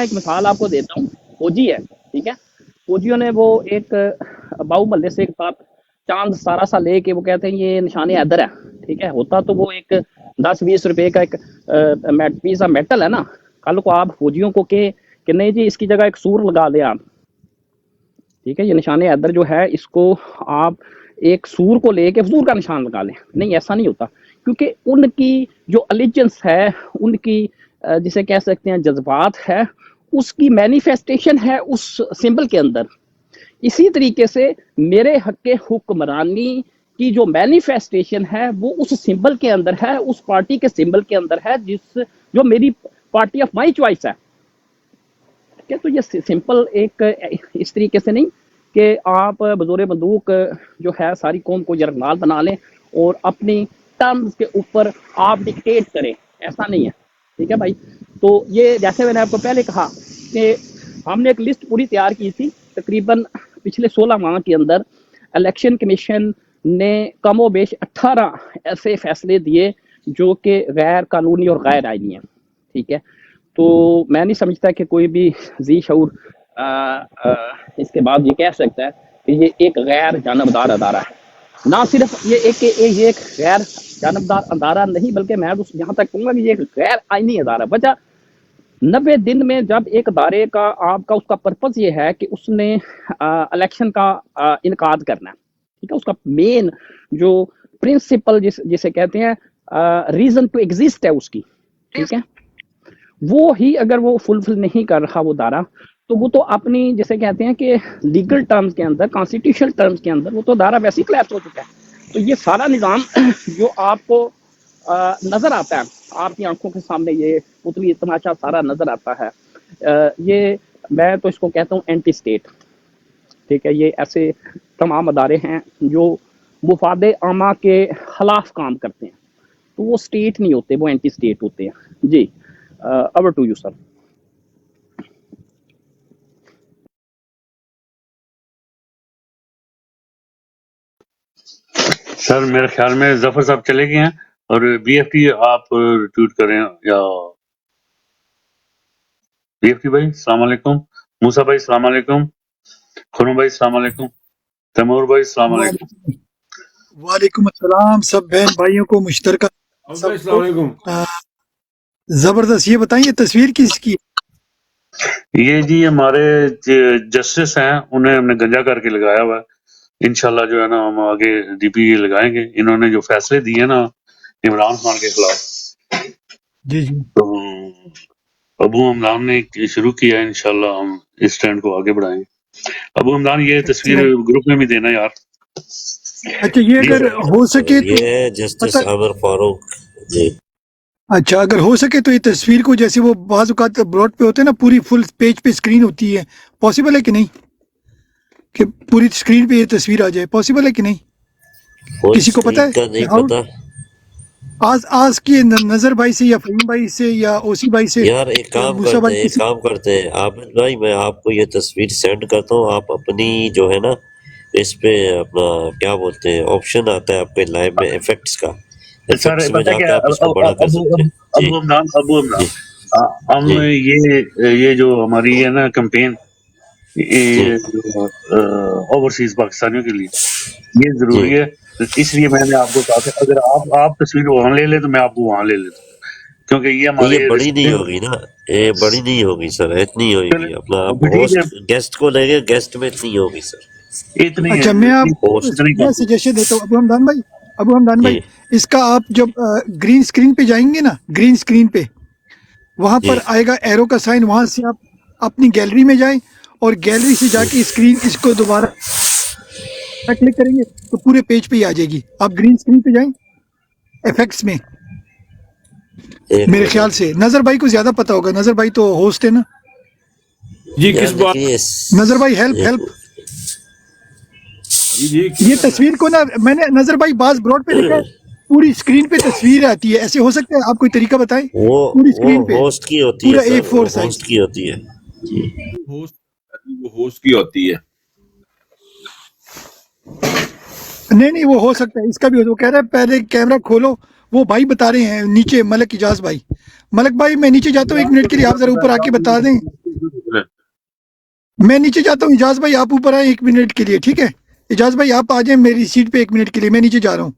एक मिसाल आपको देता हूँ। फौजी है, ठीक है। फौजियों ने वो एक बाऊ मोहल्ले से एक साथ चांद सारा सा लेके वो कहते हैं ये निशान हैदर है, ठीक है। होता तो वो एक 10-20 रुपए का एक पीस ऑफ मेटल है ना। कल को आप फौजियों को के कि नहीं जी इसकी जगह एक सूर लगा दे आप, ठीक है। ये निशान हैदर जो है इसको आप एक सूर को लेके सूर का निशान लगा लें, नहीं ऐसा नहीं होता। क्योंकि उनकी जो अलिजेंस है, उनकी जिसे कह सकते हैं जज्बात है, उसकी मैनिफेस्टेशन है उस सिंबल के अंदर। इसी तरीके से मेरे हक के हुक्मरानी की जो मैनिफेस्टेशन है वो उस सिंबल के अंदर है, उस पार्टी के सिंबल के अंदर है, जिस जो मेरी पार्टी ऑफ माई चॉइस है, ठीक है। तो ये सिंपल एक इस तरीके से नहीं कि आप बजोरे बंदूक जो है सारी कौम को यरगमाल बना लें और अपनी टर्म्स के ऊपर आप डिक्टेट करें, ऐसा नहीं है, ठीक है भाई। तो ये जैसे मैंने आपको पहले कहा कि हमने एक लिस्ट पूरी तैयार की थी। तकरीबन पिछले 16 माह के अंदर इलेक्शन कमीशन ने कमो बेश 18 ऐसे फैसले दिए जो कि गैर कानूनी और गैर आईनी है, ठीक है। तो मैं नहीं समझता कि कोई भी जी शऊर इसके बाद ये कह सकता है कि ये एक गैर जानबदार अदारा है। ना सिर्फ ये एक गैर जानबदार अदारा नहीं, बल्कि मैं तो यहाँ तक कहूँगा कि ये एक गैर आईनी अदारा। वजह 90 दिन में जब एक अदारे का आपका उसका पर्पज ये है कि उसने इलेक्शन का इनकाद करना है, ठीक है। उसका मेन जो प्रिंसिपल जिसे कहते हैं रीजन टू एग्जिस्ट है उसकी, ठीक है। वो ही अगर वो फुलफिल नहीं कर रहा वो दारा, तो वो तो अपनी जिसे कहते हैं कि लीगल टर्म्स के अंदर, कॉन्स्टिट्यूशनल टर्म्स के अंदर वो तो दारा वैसे ही क्लैप्स हो चुका है। तो ये सारा निज़ाम जो आपको नज़र आता है, आपकी आंखों के सामने ये पुतली तमाशा सारा नज़र आता है, ये मैं तो इसको कहता हूँ एंटी स्टेट, ठीक है। ये ऐसे तमाम अदारे हैं जो मुफादे आमा के खिलाफ काम करते हैं, तो वो स्टेट नहीं होते, वो एंटी स्टेट होते हैं जी। Over to you sir. Sir मेरे ख्याल में जफर साहब चले गए हैं और बीएफटी आप ट्वीट करें या बीएफटी भाई सलाम अलैकुम, मूसा भाई सलाम अलैकुम, खुनू भाई सलाम अलैकुम, तैमूर भाई सलाम अलैकुम। वालेकुम अस्सलाम सब बहन भाइयों को मुश्तरका सबको जबरदस्त। ये बताइए तस्वीर किसकी? ये जी हमारे जस्टिस हैं, उन्हें हमने गंजा करके लगाया हुआ है। इंशाल्लाह जो है ना हम आगे डीपी लगाएंगे। इन्होंने जो फैसले दिए ना इमरान खान के खिलाफ, जी जी, तो अबू हमदान ने शुरू किया है। इंशाल्लाह हम इस ट्रेंड को आगे बढ़ाएंगे। अबू हमदान ये तस्वीर ग्रुप में भी देना यार। अच्छा ये अगर हो सके तो ये जस्टिस आमिर फारूक जी। अच्छा अगर हो सके तो ये तस्वीर को जैसे वो बाज़ औक़ात ब्रॉड पे होते हैं ना, पूरी फुल पेज पे स्क्रीन होती है, पॉसिबल है कि नहीं कि पूरी स्क्रीन पे ये तस्वीर आ जाए? पॉसिबल है कि नहीं? किसी को पता है? नहीं पता। आज की नजर भाई से या फहीम भाई से या ओसी भाई से यार एक काम करते हैं आमिर भाई, मैं आपको ये तस्वीर सेंड करता हूँ। आप अपनी जो है ना इस पे अपना क्या बोलते हैं ऑप्शन आता है आपके लाइव में इफेक्ट्स का, इफेक्ट्स में जाके आप इसको बड़ा कर सकते हैं। अबू हमदान हम ये जो हमारी है ना कैंपेन ओवरसीज पाकिस्तानियों के लिए ये जरूरी है। इसलिए मैंने आपको कहा था अगर आप तस्वीर वहां ले ले तो मैं आपको वहां ले लेता, क्योंकि ये हमारे ये बड़ी नहीं होगी ना, ये बड़ी नहीं होगी सर, इतनी होगी। अपना आप होस्ट गेस्ट को लेंगे, गेस्ट में इतनी होगी सर, इतनी। अच्छा मैं आप सजेशन देता हूँ अबू हमदान भाई, इसका आप जब ग्रीन स्क्रीन पे जाएंगे ना, ग्रीन स्क्रीन पे वहां पर आएगा एरो का साइन, वहां से आप अपनी गैलरी में जाएं और गैलरी से जाके स्क्रीन इसको दोबारा क्लिक करेंगे तो पूरे पेज पे ही आ जाएगी। आप ग्रीन स्क्रीन पे जाएं इफेक्ट्स में। मेरे ख्याल से नजर भाई को ज्यादा पता होगा, नजर भाई तो होस्ट है ना जी। किस बात? नजर भाई हेल्प ये तस्वीर को ना मैंने नजर भाई बाज ब्रॉड पे लिखा है, पूरी स्क्रीन पे तस्वीर आती है। ऐसे हो सकता है? आप कोई तरीका बताएं। वो पूरी स्क्रीन पे होस्ट की होती है, पूरा A4 साइज होस्ट की होती है, होस्ट की होती है। नहीं वो हो सकता है, इसका भी हो। वो कह रहा है पहले कैमरा खोलो वो भाई बता रहे हैं नीचे, मलक इजाज भाई। मलक भाई मैं नीचे जाता हूँ 1 मिनट के लिए, आप जरा ऊपर आके बता दें। मैं नीचे जाता हूँ, इजाज भाई आप ऊपर आए 1 मिनट के लिए, ठीक है? इजाज भाई आप आ जाए मेरी सीट पे 1 मिनट के लिए, मैं नीचे जा रहा हूँ।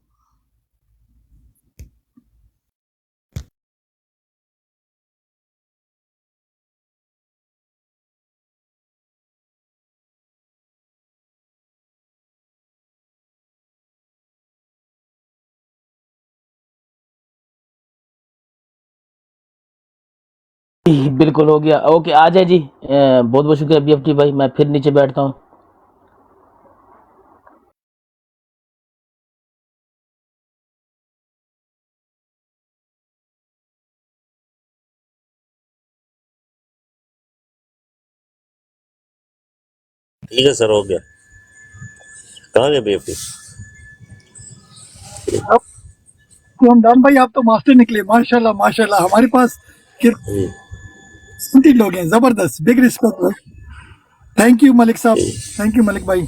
बिल्कुल हो गया। ओके आ जाए जी। बहुत बहुत शुक्रिया BFT भाई, मैं फिर नीचे बैठता हूँ। ठीक है सर, हो गया। कहाँ गए BFT? तो हमदान भाई आप तो मास्टर निकले, माशाल्लाह माशाल्लाह। हमारे पास कितने लोग हैं, जबरदस्त, बिग रिस्पेक्ट भाई। थैंक यू मलिक साहब, थैंक यू मलिक भाई।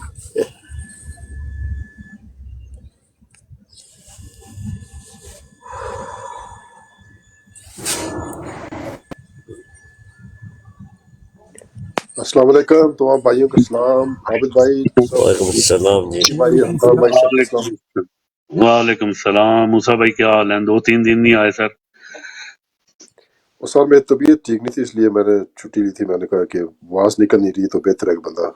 अस्सलाम वालेकुम तमाम भाइयों को सलाम। आबिद भाई, वालेकुम सलाम जी। भाई, अफ्तार भाई, सलाम। वालेकुम सलाम। मूसा भाई क्या हाल है? 2-3 दिन नहीं आए सर। उस साल मेरी तबीयत ठीक नहीं थी, इसलिए मैंने छुट्टी ली थी। मैंने कहा कि आवाज निकल नहीं रही तो बेहतर है कि बंदा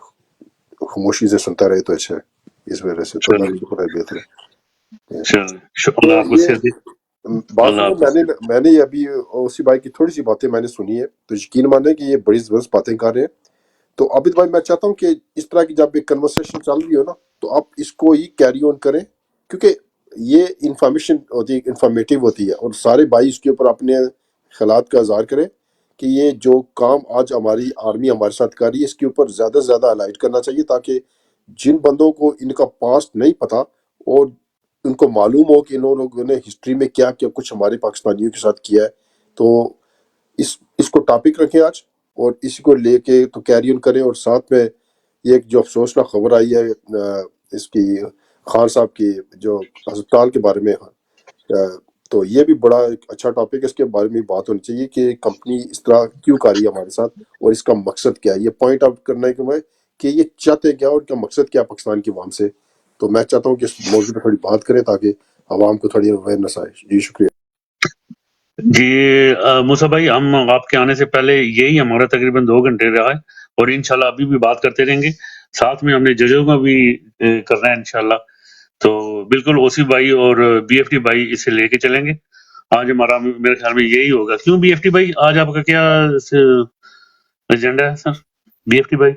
खामोशी से सुनता रहे तो अच्छा है। इस वजह से तो बेहतर है। शुक्र आपको ये सेहत दी। बात अल्लाह सुनो, हाफिज। मैंने अभी उसी भाई की थोड़ी सी बातें मैंने सुनी है, तो यकीन माने कि ये बड़ी जबरदस्त बातें कर रहे हैं। तो आबिद भाई मैं चाहता हूँ कि इस तरह की जब एक कन्वर्सेशन चल रही हो ना, तो आप इसको ही कैरी ऑन करें, क्योंकि ये इंफॉर्मेशन होती है, इंफॉर्मेटिव होती है, और सारे भाई इसके ऊपर अपने ख्यालात का इजहार करें कि ये जो काम आज हमारी आर्मी हमारे साथ कर रही है, इसके ऊपर ज़्यादा से ज़्यादा हाईलाइट करना चाहिए, ताकि जिन बंदों को इनका पास्ट नहीं पता और उनको मालूम हो कि इन लोगों ने हिस्ट्री में क्या क्या कुछ हमारे पाकिस्तानियों के साथ किया है। तो इसको टॉपिक रखें आज, और इसी को लेके तो कैरी ऑन करें। और साथ में ये एक जो अफसोसनाक खबर आई है इसकी खान साहब की, जो अस्पताल के बारे में, तो ये भी बड़ा एक अच्छा टॉपिक है। इसके बारे में बात होनी चाहिए कि कंपनी इस तरह क्यों कर रही है हमारे साथ, और इसका मकसद क्या है। ये पॉइंट आउट करना है कि मैं कि ये चाहते क्या और क्या मकसद क्या पाकिस्तान की आवाम से। तो मैं चाहता हूँ कि इस मौजूद पर थोड़ी बात करें ताकि आवाम को थोड़ी अवेयरनेस आए। जी शुक्रिया जी मूसा भाई, हम आपके आने से पहले यही हमारा तकरीबन 2 घंटे रहा है, और इंशाल्लाह अभी भी बात करते रहेंगे। साथ में हमने जजों का भी करना है इंशाल्लाह। तो बिल्कुल ओसी भाई और BFT भाई इसे लेके चलेंगे। आज हमारा मेरे ख्याल में यही होगा। क्यों BFT भाई, आज आपका क्या एजेंडा है सर? BFT भाई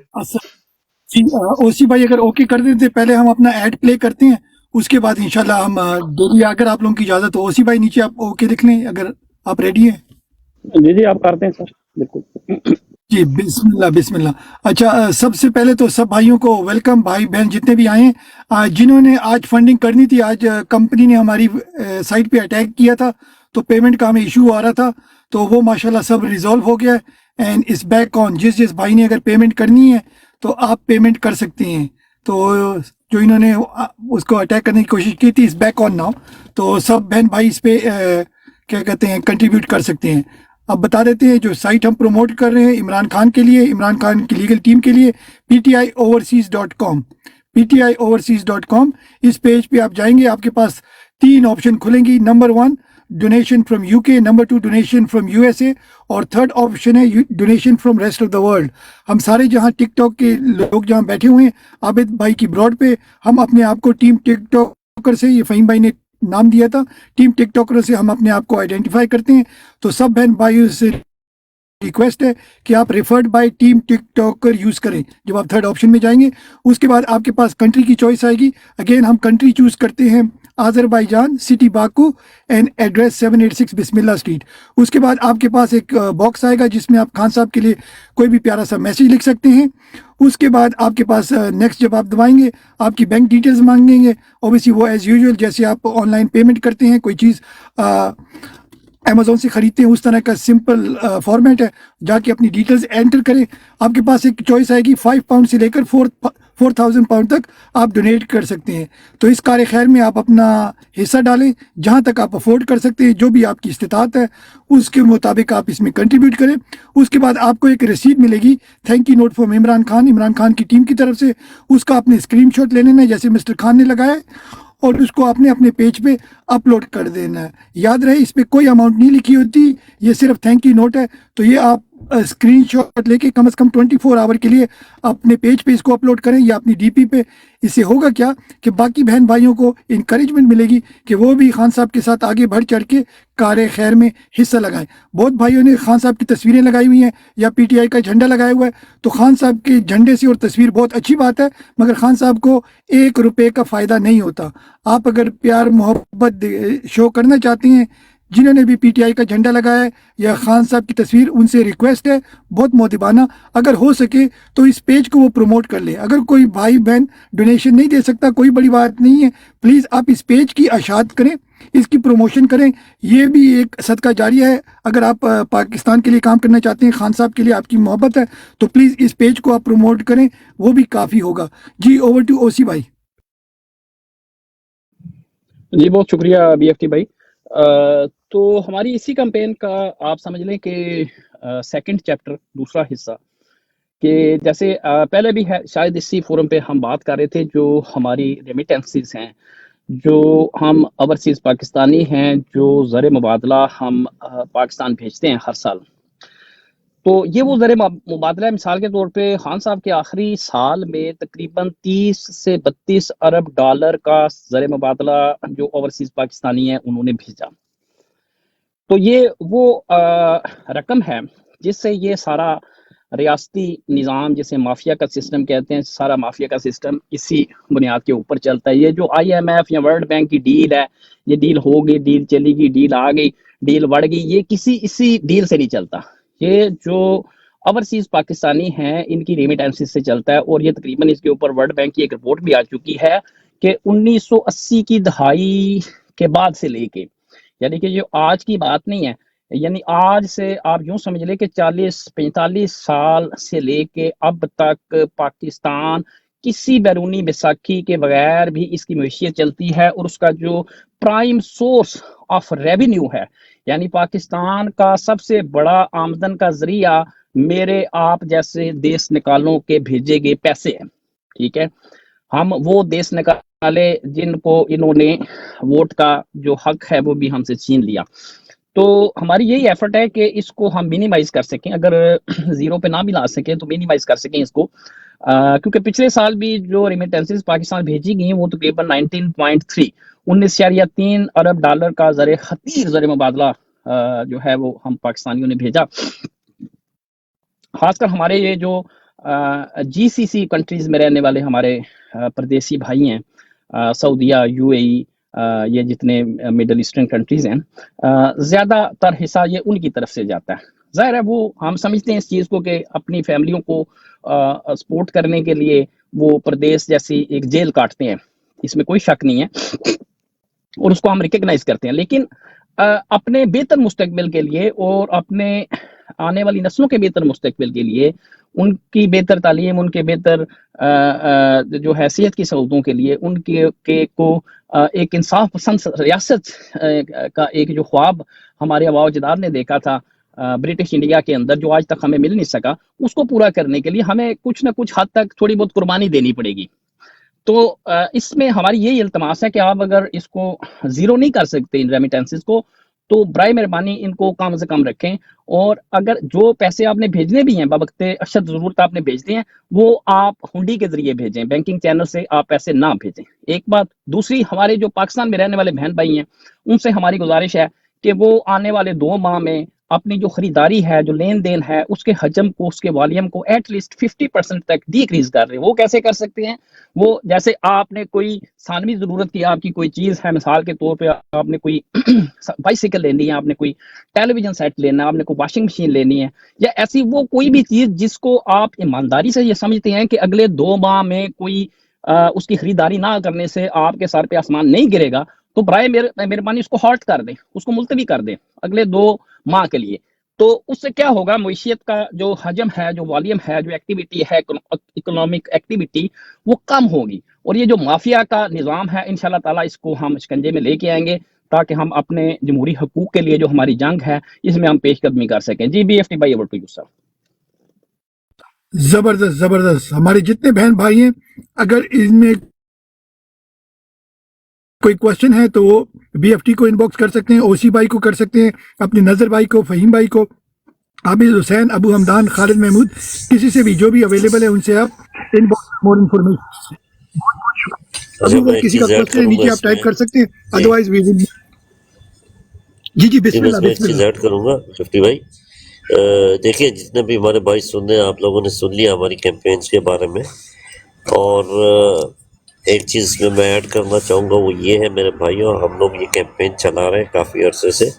जी ओसी भाई अगर ओके कर देते, पहले हम अपना एड प्ले करते हैं, उसके बाद इंशाल्लाह हम डेली, अगर आप लोगों की इजाजत हो। ओसी भाई नीचे आप ओके लिख लें अगर आप रेडी हैं। जी जी आप करते हैं सर, बिल्कुल। जी बिस्मिल्लाह बिस्मिल्लाह। अच्छा सबसे पहले तो सब भाइयों को वेलकम, भाई बहन जितने भी आए हैं। जिन्होंने आज फंडिंग करनी थी, आज कंपनी ने हमारी साइट पे अटैक किया था, तो पेमेंट का हमें इशू आ रहा था, तो वो माशाल्लाह सब रिजॉल्व हो गया है। एंड इस बैक ऑन, जिस भाई ने अगर पेमेंट करनी है तो आप पेमेंट कर सकते हैं। तो जो इन्होंने उसको अटैक करने की कोशिश की थी, इस बैक ऑन नाउ, तो सब बहन भाई इस पे क्या कहते हैं कंट्रीब्यूट कर सकते हैं। अब बता देते हैं जो साइट हम प्रमोट कर रहे हैं इमरान खान के लिए, इमरान खान की लीगल टीम के लिए, ptioverseas.com, ptioverseas.com। इस पेज पे आप जाएंगे, आपके पास 3 ऑप्शन खुलेंगी। Number 1 donation from UK, number 2 donation from USA, और थर्ड ऑप्शन है donation from rest of the world. हम सारे जहां टिकटॉक के लोग जहां बैठे हुए हैं आबिद भाई की ब्रॉड पे, हम अपने आप को टीम टिकटॉकर से, ये फ़हीम भाई ने नाम दिया था, टीम टिकटॉकरों से हम अपने आप को आइडेंटिफाई करते हैं। तो सब बहन भाइयों से रिक्वेस्ट है कि आप referred by team TikToker use करें जब आप थर्ड ऑप्शन में जाएंगे। उसके बाद आपके पास कंट्री की चॉइस आएगी। अगेन हम कंट्री चूज करते हैं Azerbaijan, city Baku, and address 786 Bismillah street. उसके बाद आपके पास एक बॉक्स आएगा जिसमें आप खान साहब के लिए कोई भी प्यारा सा मैसेज लिख सकते हैं। उसके बाद आपके पास नेक्स्ट जब आप दबाएंगे आपकी बैंक डिटेल्स मांगेंगे। ओबियसली वो एज यूजुअल जैसे आप ऑनलाइन पेमेंट करते हैं, कोई चीज़ अमेजोन से खरीदते हैं, उस तरह का सिंपल फॉर्मेट है। जाके अपनी डिटेल्स एंटर करें। आपके पास एक चॉइस आएगी 5 पाउंड से लेकर 4,000 पाउंड तक आप डोनेट कर सकते हैं। तो इस कार खैर में आप अपना हिस्सा डालें, जहाँ तक आप अफोर्ड कर सकते हैं, जो भी आपकी इस्तिताअत है उसके मुताबिक आप इसमें कंट्रीब्यूट करें। उसके बाद आपको एक रसीद मिलेगी, thank you note from Imran Khan की टीम की तरफ से। उसका आपने स्क्रीनशॉट ले लेना है जैसे मिस्टर खान ने लगाया है, और उसको आपने अपने पेज पे अपलोड कर देना है। याद रहे, इस पे कोई अमाउंट नहीं लिखी होती, ये सिर्फ थैंक यू नोट है। तो ये आप स्क्रीनशॉट लेके कम से कम 24 आवर के लिए अपने पेज पे इसको अपलोड करें या अपनी डीपी पे। इससे होगा क्या कि बाकी बहन भाइयों को इंकरेजमेंट मिलेगी कि वो भी खान साहब के साथ आगे बढ़ चढ़ के कार खैर में हिस्सा लगाएं। बहुत भाइयों ने खान साहब की तस्वीरें लगाई हुई हैं या पीटीआई का झंडा लगाया हुआ है, तो खान साहब के झंडे से और तस्वीर बहुत अच्छी बात है, मगर खान साहब को 1 रुपए का फ़ायदा नहीं होता। आप अगर प्यार मोहब्बत शो करना चाहते हैं, जिन्होंने भी पीटीआई का झंडा लगाया है या खान साहब की तस्वीर, उनसे रिक्वेस्ट है बहुत मोदिबाना, अगर हो सके तो इस पेज को वो प्रमोट कर ले। अगर कोई भाई बहन डोनेशन नहीं दे सकता, कोई बड़ी बात नहीं है, प्लीज़ आप इस पेज की अशात करें, इसकी प्रमोशन करें। ये भी एक सदका जारिया है। अगर आप पाकिस्तान के लिए काम करना चाहते हैं, खान साहब के लिए आपकी मोहब्बत है, तो प्लीज़ इस पेज को आप प्रमोट करें, वो भी काफ़ी होगा। जी, ओवर टू ओसी भाई। जी बहुत शुक्रिया बीएफटी भाई। तो हमारी इसी कैंपेन का आप समझ लें कि सेकंड चैप्टर, दूसरा हिस्सा, कि जैसे पहले भी है, शायद इसी फोरम पे हम बात कर रहे थे, जो हमारी रेमिटेंसेस हैं, जो हम ओवरसीज़ पाकिस्तानी हैं, जो ज़र मुबादला हम पाकिस्तान भेजते हैं हर साल। तो ये वो ज़र मुबादला है। मिसाल के तौर पे खान साहब के आखिरी साल में तकरीबन 30 से 32 अरब डॉलर का ज़र मुबादला जो ओवरसीज़ पाकिस्तानी हैं उन्होंने भेजा। तो ये वो रकम है जिससे ये सारा रियासती निज़ाम, जिसे माफिया का सिस्टम कहते हैं, सारा माफिया का सिस्टम इसी बुनियाद के ऊपर चलता है। ये जो IMF या वर्ल्ड बैंक की डील है, ये डील हो गई, डील चली गई, डील आ गई, डील बढ़ गई, ये किसी इसी डील से नहीं चलता। ये जो ओवरसीज़ पाकिस्तानी हैं इनकी रेमिटेंसेस से चलता है। और ये तकरीबन इसके ऊपर वर्ल्ड बैंक की एक रिपोर्ट भी आ चुकी है कि 1980 की दहाई के बाद से लेके, यानी कि जो आज की बात नहीं है, यानी आज से आप यूं समझ लें कि 40-45 साल से लेके अब तक पाकिस्तान किसी बैरूनी बैसाखी के बगैर भी इसकी मैशियत चलती है। और उसका जो प्राइम सोर्स ऑफ रेवेन्यू है, यानी पाकिस्तान का सबसे बड़ा आमदन का जरिया मेरे आप जैसे देश निकालों के भेजे गए पैसे हैं। ठीक है, हम वो देश निकाले जिनको इन्होंने वोट का जो हक है वो भी हमसे छीन लिया। तो हमारी यही एफर्ट है कि इसको हम मिनिमाइज कर सकें, अगर जीरो पे ना भी ला सकें तो मिनिमाइज कर सकें इसको। क्योंकि पिछले साल भी जो रेमिटेंसेस पाकिस्तान भेजी गई वो तकरीबन 19.3 अरब डॉलर का ज़र मुबादला जो है वो हम पाकिस्तानियों ने भेजा। खासकर हमारे ये जो GCC कंट्रीज में रहने वाले हमारे परदेसी भाई हैं, सऊदीया, UAE, ये जितने मिडल ईस्टर्न कंट्रीज हैं, ज़्यादातर हिस्सा ये उनकी तरफ से जाता है। ज़ाहिर है वो हम समझते हैं इस चीज़ को कि अपनी फैमिलियों को सपोर्ट करने के लिए वो प्रदेश जैसी एक जेल काटते हैं, इसमें कोई शक नहीं है, और उसको हम रिकग्नाइज करते हैं। लेकिन अपने बेहतर मुस्तकबिल के लिए और अपने आने वाली नस्लों के बेहतर मुस्तकबिल के लिए, उनकी बेहतर तालीम, उनके बेहतर जो हैसियत की सहूलतों के लिए, उनके को एक इंसाफ पसंद रियासत का एक जो ख्वाब हमारे आबा अजदाद ने देखा था ब्रिटिश इंडिया के अंदर, जो आज तक हमें मिल नहीं सका, उसको पूरा करने के लिए हमें कुछ ना कुछ हद तक थोड़ी बहुत कुर्बानी देनी पड़ेगी। तो इसमें हमारी यही इल्तमास है कि आप अगर इसको जीरो नहीं कर सकते इन रेमिटेंसेस को, तो बराए मेहरबानी इनको कम से कम रखें। और अगर जो पैसे आपने भेजने भी हैं, बावक़्ते अशद ज़रूरत आपने भेजने हैं, वो आप हुंडी के जरिए भेजें, बैंकिंग चैनल से आप पैसे ना भेजें। एक बात। दूसरी, हमारे जो पाकिस्तान में रहने वाले बहन भाई हैं, उनसे हमारी गुजारिश है कि वो आने वाले 2 माह में अपनी जो खरीदारी है, जो लेन देन है, उसके हजम को, उसके वॉल्यूम को एटलीस्ट 50% तक डिक्रीज कर रहे हैं। वो कैसे कर सकते हैं? वो जैसे आपने कोई सानवी ज़रूरत की आपकी कोई चीज़ है, मिसाल के तौर पे आपने कोई बाइसिकल लेनी है, आपने कोई टेलीविजन सेट लेना है, आपने कोई वॉशिंग मशीन लेनी है, या ऐसी वो कोई भी चीज़ जिसको आप ईमानदारी से ये समझते हैं कि अगले 2 माह में कोई उसकी खरीदारी ना करने से आपके सर पे आसमान नहीं गिरेगा, तो बराए मेहरबानी उसको हॉल्ट कर दें, उसको मुलतवी कर दें अगले 2 माह के लिए। तो उससे क्या होगा, मईशियत का जो हजम है, जो वॉल्यूम है, जो एक्टिविटी है, इकोनॉमिक एक्टिविटी, वो कम होगी। और ये जो माफिया का निज़ाम है, इंशाल्लाह ताला इसको हम शिकंजे में लेके आएंगे, ताकि हम अपने जमहूरी हकूक के लिए जो हमारी जंग है, इसमें हम पेशकदमी कर सकें। जी BFT भाई, ओवर टू यू सर। जबरदस्त जबरदस्त। हमारे जितने बहन भाई हैं, अगर इसमें कोई क्वेश्चन है तो वो BFT को इनबॉक्स कर सकते हैं, ओसी भाई को कर सकते हैं, अपने नजर भाई को, फहीम भाई को, आबिद हुसैन, अबू हमदान, खालिद महमूद, किसी से भी जो भी अवेलेबल है उनसे आप इनबॉक्स मोर इन्फॉर्मेशन। अच्छा, अभी मैं अगर एक किसी का चीज ऐड क्वेश्चन है करूंगा नीचे आप टाइप इसमें। कर सकते हैं, जी अदरवाइज वी विल। जी जी, बस बिस्मिल्लाह मैं एक चीज बिस्मिल्लाह। ऐड करूंगा 50 भाई। देखिए, जितने भी हमारे भाई सुन रहे हैं, आप लोगों ने सुन लिया हमारी कैंपेन्स के बारे में। और एक चीज़ इसमें मैं ऐड करना चाहूँगा, वो ये है मेरे भाइयों, हम लोग ये कैंपेन चला रहे हैं काफ़ी अरसे से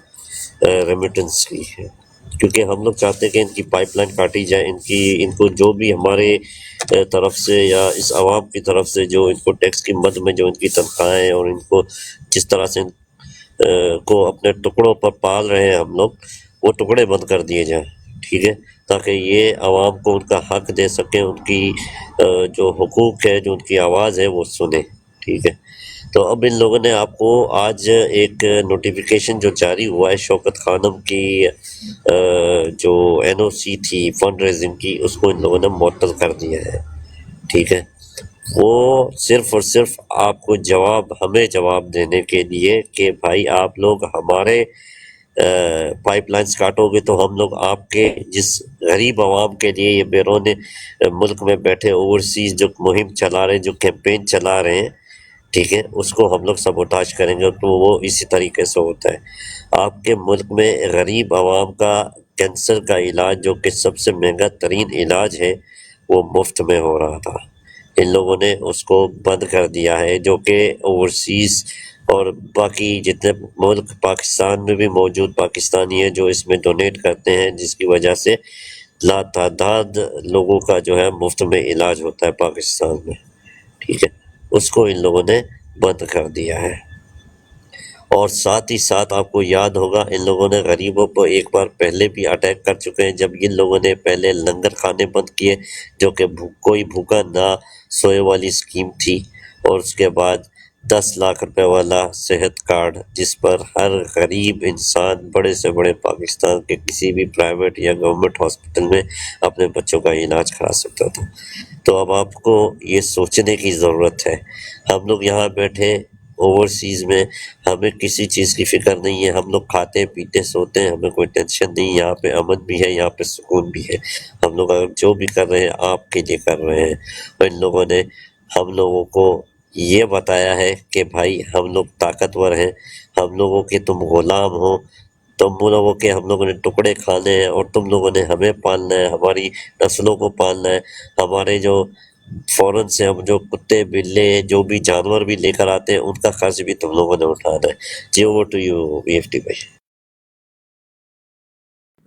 रेमिटेंस की है, क्योंकि हम लोग चाहते हैं कि इनकी पाइपलाइन काटी जाए, इनको जो भी हमारे तरफ से या इस आवाम की तरफ से जो इनको टैक्स की मद में जो इनकी तनख्वाहें और इनको जिस तरह से को अपने टुकड़ों पर पाल रहे हैं हम लोग, वो टुकड़े बंद कर दिए जाएं, ठीक है, ताकि ये आवाम को उनका हक दे सकें, उनकी जो हुकूक है, जो उनकी आवाज़ है, वो सुने, ठीक है। तो अब इन लोगों ने आपको आज एक नोटिफिकेशन जो जारी हुआ है शौकत खानम की जो NOC थी फंड रेजिंग की, उसको इन लोगों ने मुअत्तल कर दिया है, ठीक है। वो सिर्फ और सिर्फ आपको हमें जवाब देने के लिए कि भाई आप लोग हमारे पाइपलाइंस काटोगे तो हम लोग आपके जिस गरीब आवाम के लिए ये बैरून मुल्क में बैठे ओवरसीज जो मुहिम चला रहे हैं, जो कैंपेन चला रहे हैं, ठीक है, उसको हम लोग सबोटाज करेंगे। तो वो इसी तरीके से होता है। आपके मुल्क में गरीब आवाम का कैंसर का इलाज, जो कि सबसे महंगा तरीन इलाज है, वो मुफ्त में हो रहा था। इन लोगों ने उसको बंद कर दिया है, जो कि ओवरसीज़ और बाकी जितने मुल्क पाकिस्तान में भी मौजूद पाकिस्तानी हैं जो इसमें डोनेट करते हैं, जिसकी वजह से लातादाद लोगों का जो है मुफ्त में इलाज होता है पाकिस्तान में, ठीक है, उसको इन लोगों ने बंद कर दिया है। और साथ ही साथ आपको याद होगा, इन लोगों ने गरीबों पर एक बार पहले भी अटैक कर चुके हैं, जब इन लोगों ने पहले लंगर खाने बंद किए, जो कि कोई भूखा ना सोए वाली स्कीम थी, और उसके बाद 10 लाख रुपए वाला सेहत कार्ड, जिस पर हर गरीब इंसान बड़े से बड़े पाकिस्तान के किसी भी प्राइवेट या गवर्नमेंट हॉस्पिटल में अपने बच्चों का इलाज करा सकता था। तो अब आपको ये सोचने की ज़रूरत है, हम लोग यहाँ बैठे ओवरसीज़ में, हमें किसी चीज़ की फ़िक्र नहीं है, हम लोग खाते पीते सोते हैं, हमें कोई टेंशन नहीं, यहाँ पे अमन भी है, यहाँ पे सुकून भी है। हम लोग अगर जो भी कर रहे हैं आपके लिए कर रहे हैं। और इन लोगों ने हम लोगों को ये बताया है कि भाई हम लोग ताकतवर हैं, हम लोगों के तुम गुलाम हो, तुम लोगों के हम लोगों ने टुकड़े खाने हैं, और तुम लोगों ने हमें पालना है, हमारी नस्लों को पालना है, हमारे जो फौरन से हम जो कुत्ते बिल्ले जो भी जानवर भी लेकर आते हैं उनका खर्च भी तुम लोगों ने उठाना है। जी, ओवर टू यू BFT भाई।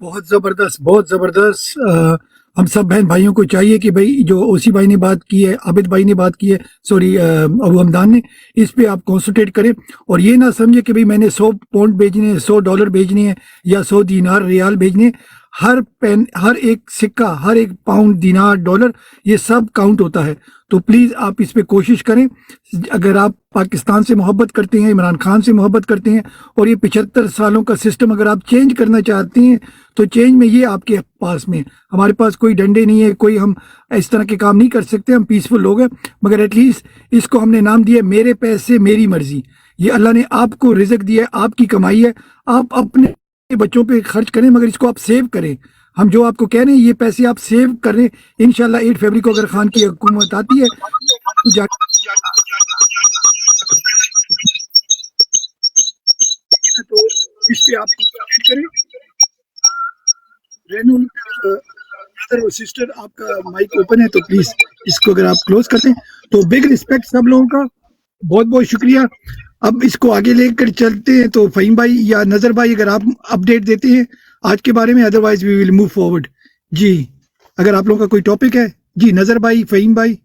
बहुत जबरदस्त बहुत जबरदस्त। हम सब बहन भाइयों को चाहिए कि भाई जो ओसी भाई ने बात की है, आबिद भाई ने बात की है, सॉरी अबू हमदान ने, इस पे आप कॉन्सेंट्रेट करें। और ये ना समझे कि भाई मैंने 100 पाउंड भेजने हैं, $100 भेजने हैं, या 100 दिनार रियाल भेजने हैं। हर पेन, हर एक सिक्का, हर एक पाउंड, दिनार, डॉलर, ये सब काउंट होता है। तो प्लीज़ आप इस पे कोशिश करें। अगर आप पाकिस्तान से मोहब्बत करते हैं, इमरान खान से मोहब्बत करते हैं, और ये 75 सालों का सिस्टम अगर आप चेंज करना चाहते हैं, तो चेंज में ये आपके पास में, हमारे पास कोई डंडे नहीं है, कोई हम इस तरह के काम नहीं कर सकते, हम पीसफुल लोग हैं। मगर एटलीस्ट इसको हमने नाम दिया मेरे पैसे मेरी मर्जी। ये अल्लाह ने आपको रिज़्क दिया है, आपकी कमाई है, आप अपने बच्चों पे खर्च करें, मगर इसको आप सेव करें। हम जो आपको कह रहे हैं, ये पैसे आप सेव करें। इंशाल्लाह 8 फरवरी को अगर खान की हुकूमत आती है, तो इस पे आप करें। रेनू सिस्टर, आपका माइक ओपन है, तो प्लीज इसको अगर आप क्लोज करते हैं तो बिग रिस्पेक्ट सब लोगों का, बहुत बहुत शुक्रिया। अब इसको आगे लेकर चलते हैं, तो फहीम भाई या नजर भाई अगर आप अपडेट देते हैं आज के बारे में, otherwise we will move forward. जी, अगर आप लोगों का कोई टॉपिक है। जी नजर भाई, फहीम भाई।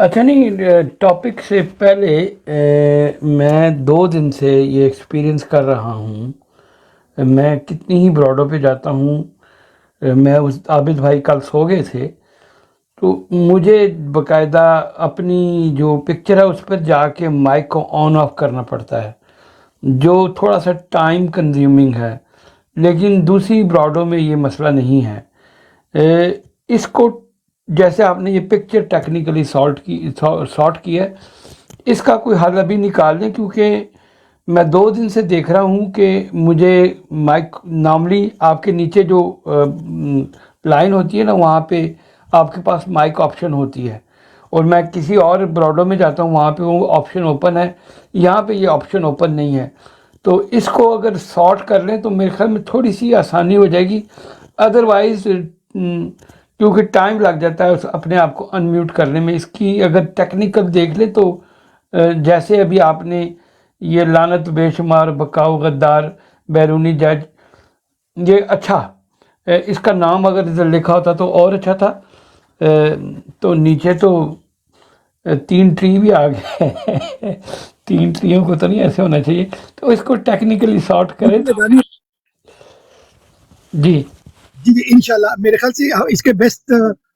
अच्छा नहीं, टॉपिक से पहले मैं 2 दिन से ये एक्सपीरियंस कर रहा हूँ। मैं कितनी ही ब्रॉडों पे जाता हूँ। मैं उस आबिद भाई कल सो गए थे, तो मुझे बाकायदा अपनी जो पिक्चर है उस पर जाके माइक को ऑन ऑफ करना पड़ता है, जो थोड़ा सा टाइम कंज्यूमिंग है। लेकिन दूसरी ब्रॉडों में ये मसला नहीं है। इसको जैसे आपने ये पिक्चर टेक्निकली सॉर्ट की है, इसका कोई हल अभी निकाल दें, क्योंकि मैं 2 दिन से देख रहा हूँ कि मुझे माइक नॉर्मली आपके नीचे जो लाइन होती है ना, वहाँ पे आपके पास माइक ऑप्शन होती है, और मैं किसी और ब्रॉडो में जाता हूँ वहाँ पे वो ऑप्शन ओपन है, यहाँ पे ये ऑप्शन ओपन नहीं है। तो इसको अगर सॉर्ट कर लें तो मेरे ख्याल में थोड़ी सी आसानी हो जाएगी। अदरवाइज़ क्योंकि टाइम लग जाता है अपने आप को अनम्यूट करने में, इसकी अगर टेक्निकल देख ले तो जैसे अभी आपने ये लानत बेशुमार बकाऊ गद्दार बैरूनी जज, ये अच्छा, इसका नाम अगर इधर लिखा होता तो और अच्छा था। तो नीचे तो 3 ट्री भी आ गए 3 ट्रियों को तो नहीं ऐसे होना चाहिए, तो इसको टेक्निकली सॉर्ट करें तो जी जी इंशाल्लाह। मेरे ख्याल से इसके बेस्ट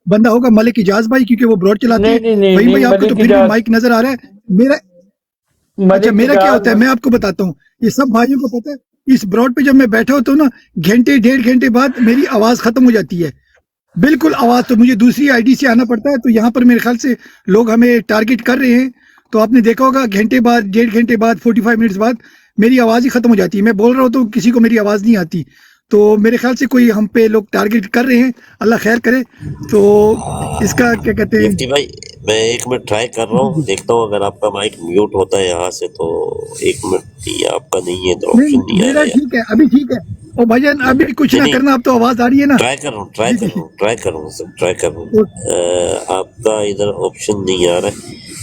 बंदा होगा मलिक इजाज भाई, क्योंकि वो ब्रॉड चलाते हैं। वही भाई आपको तो फिर भी माइक नजर आ रहा है। मेरा क्या होता है मैं आपको बताता हूँ, ये सब भाइयों को पता है। इस ब्रॉड पे जब मैं बैठा होता हूँ ना, घंटे 1.5 घंटे बाद मेरी आवाज खत्म हो जाती है, बिल्कुल आवाज। तो मुझे दूसरी आईडी से आना पड़ता है। तो यहाँ पर मेरे ख्याल से लोग हमें टारगेट कर रहे हैं। तो आपने देखा होगा घंटे बाद, 1.5 घंटे बाद, 45 मिनट्स बाद मेरी आवाज ही खत्म हो जाती है। मैं बोल रहा हूँ तो किसी को मेरी आवाज नहीं आती। तो मेरे ख्याल से कोई हम पे लोग टारगेट कर रहे हैं, अल्लाह खैर करे। तो इसका क्या कहते हैं मुफ्ती भाई, मैं 1 मिनट ट्राई कर रहा हूँ, देखता हूँ अगर आपका माइक म्यूट होता है यहाँ से तो 1 मिनट। ये आपका नहीं है तो ऑप्शन नहीं आ मेरा रहा। ठीक है, अभी ठीक है। और भाईजान अभी कुछ ना करना, अब तो आवाज आ रही है ना। ट्राई कर रहा हूँ आपका इधर ऑप्शन नहीं आ रहा है।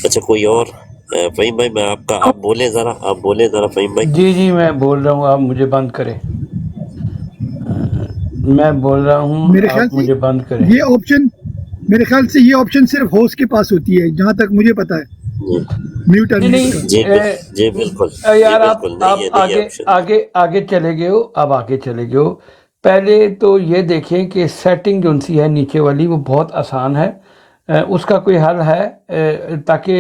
अच्छा कोई और? फहीम भाई, मैं आपका, आप बोले जरा फहीम भाई। जी मैं बोल रहा हूँ, आप मुझे बंद करें। मैं बोल रहा हूँ, मेरे ख्याल आप मुझे बंद करें। ये ऑप्शन, मेरे ख्याल से ये ऑप्शन सिर्फ होस्ट के पास होती है, जहां तक मुझे पता है। म्यूट जी बिल्कुल यार, आप आगे चले गए हो। अब आगे चले गए हो। पहले तो ये देखें कि सेटिंग जो सी है नीचे वाली, वो बहुत आसान है। उसका कोई हल है? ताकि,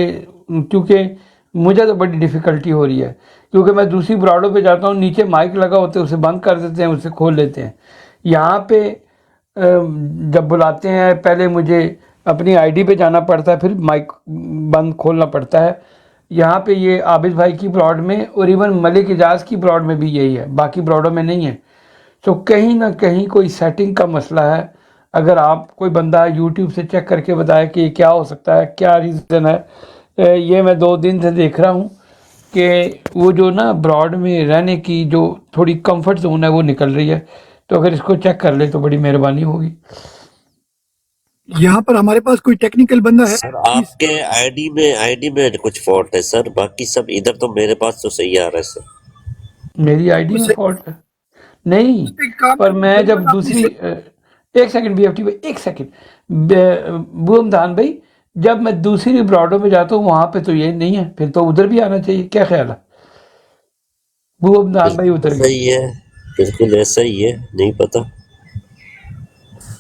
क्योंकि मुझे तो बड़ी डिफ़िकल्टी हो रही है, क्योंकि मैं दूसरी ब्रॉडो पे जाता हूँ, नीचे माइक लगा होते हैं, उसे बंद कर देते हैं, उसे खोल लेते हैं। यहाँ पे जब बुलाते हैं पहले मुझे अपनी आईडी पे जाना पड़ता है, फिर माइक बंद खोलना पड़ता है। यहाँ पे ये आबिद भाई की ब्रॉड में और इवन मलिक इजाज़ की ब्रॉड में भी यही है, बाकी ब्रॉडों में नहीं है। तो कहीं ना कहीं कोई सेटिंग का मसला है। अगर आप कोई बंदा यूट्यूब से चेक करके बताए कि क्या हो सकता है, क्या रीज़न है। ये मैं 2 दिन से देख रहा हूँ कि वो जो ना ब्रॉड में रहने की जो थोड़ी कंफर्ट जोन है वो निकल रही है। तो अगर इसको चेक कर ले तो बड़ी मेहरबानी होगी। यहाँ पर हमारे पास कोई टेक्निकल बंदा है सर? आपके आईडी में कुछ फॉल्ट है सर, बाकी सब इधर तो मेरे पास तो सही आ रहा है सर। मेरी आईडी में फॉल्ट है नहीं, पर मैं जब दूसरी, एक सेकंड BFT भाई, एक सेकंड बुमदान भाई, जब मैं दूसरी ब्रॉडो में जाता हूँ वहां पे तो ये नहीं है, फिर तो उधर भी आना चाहिए। क्या ख्याल है बुमदान भाई? उधर सही है, बिल्कुल ऐसा ही है, नहीं पता।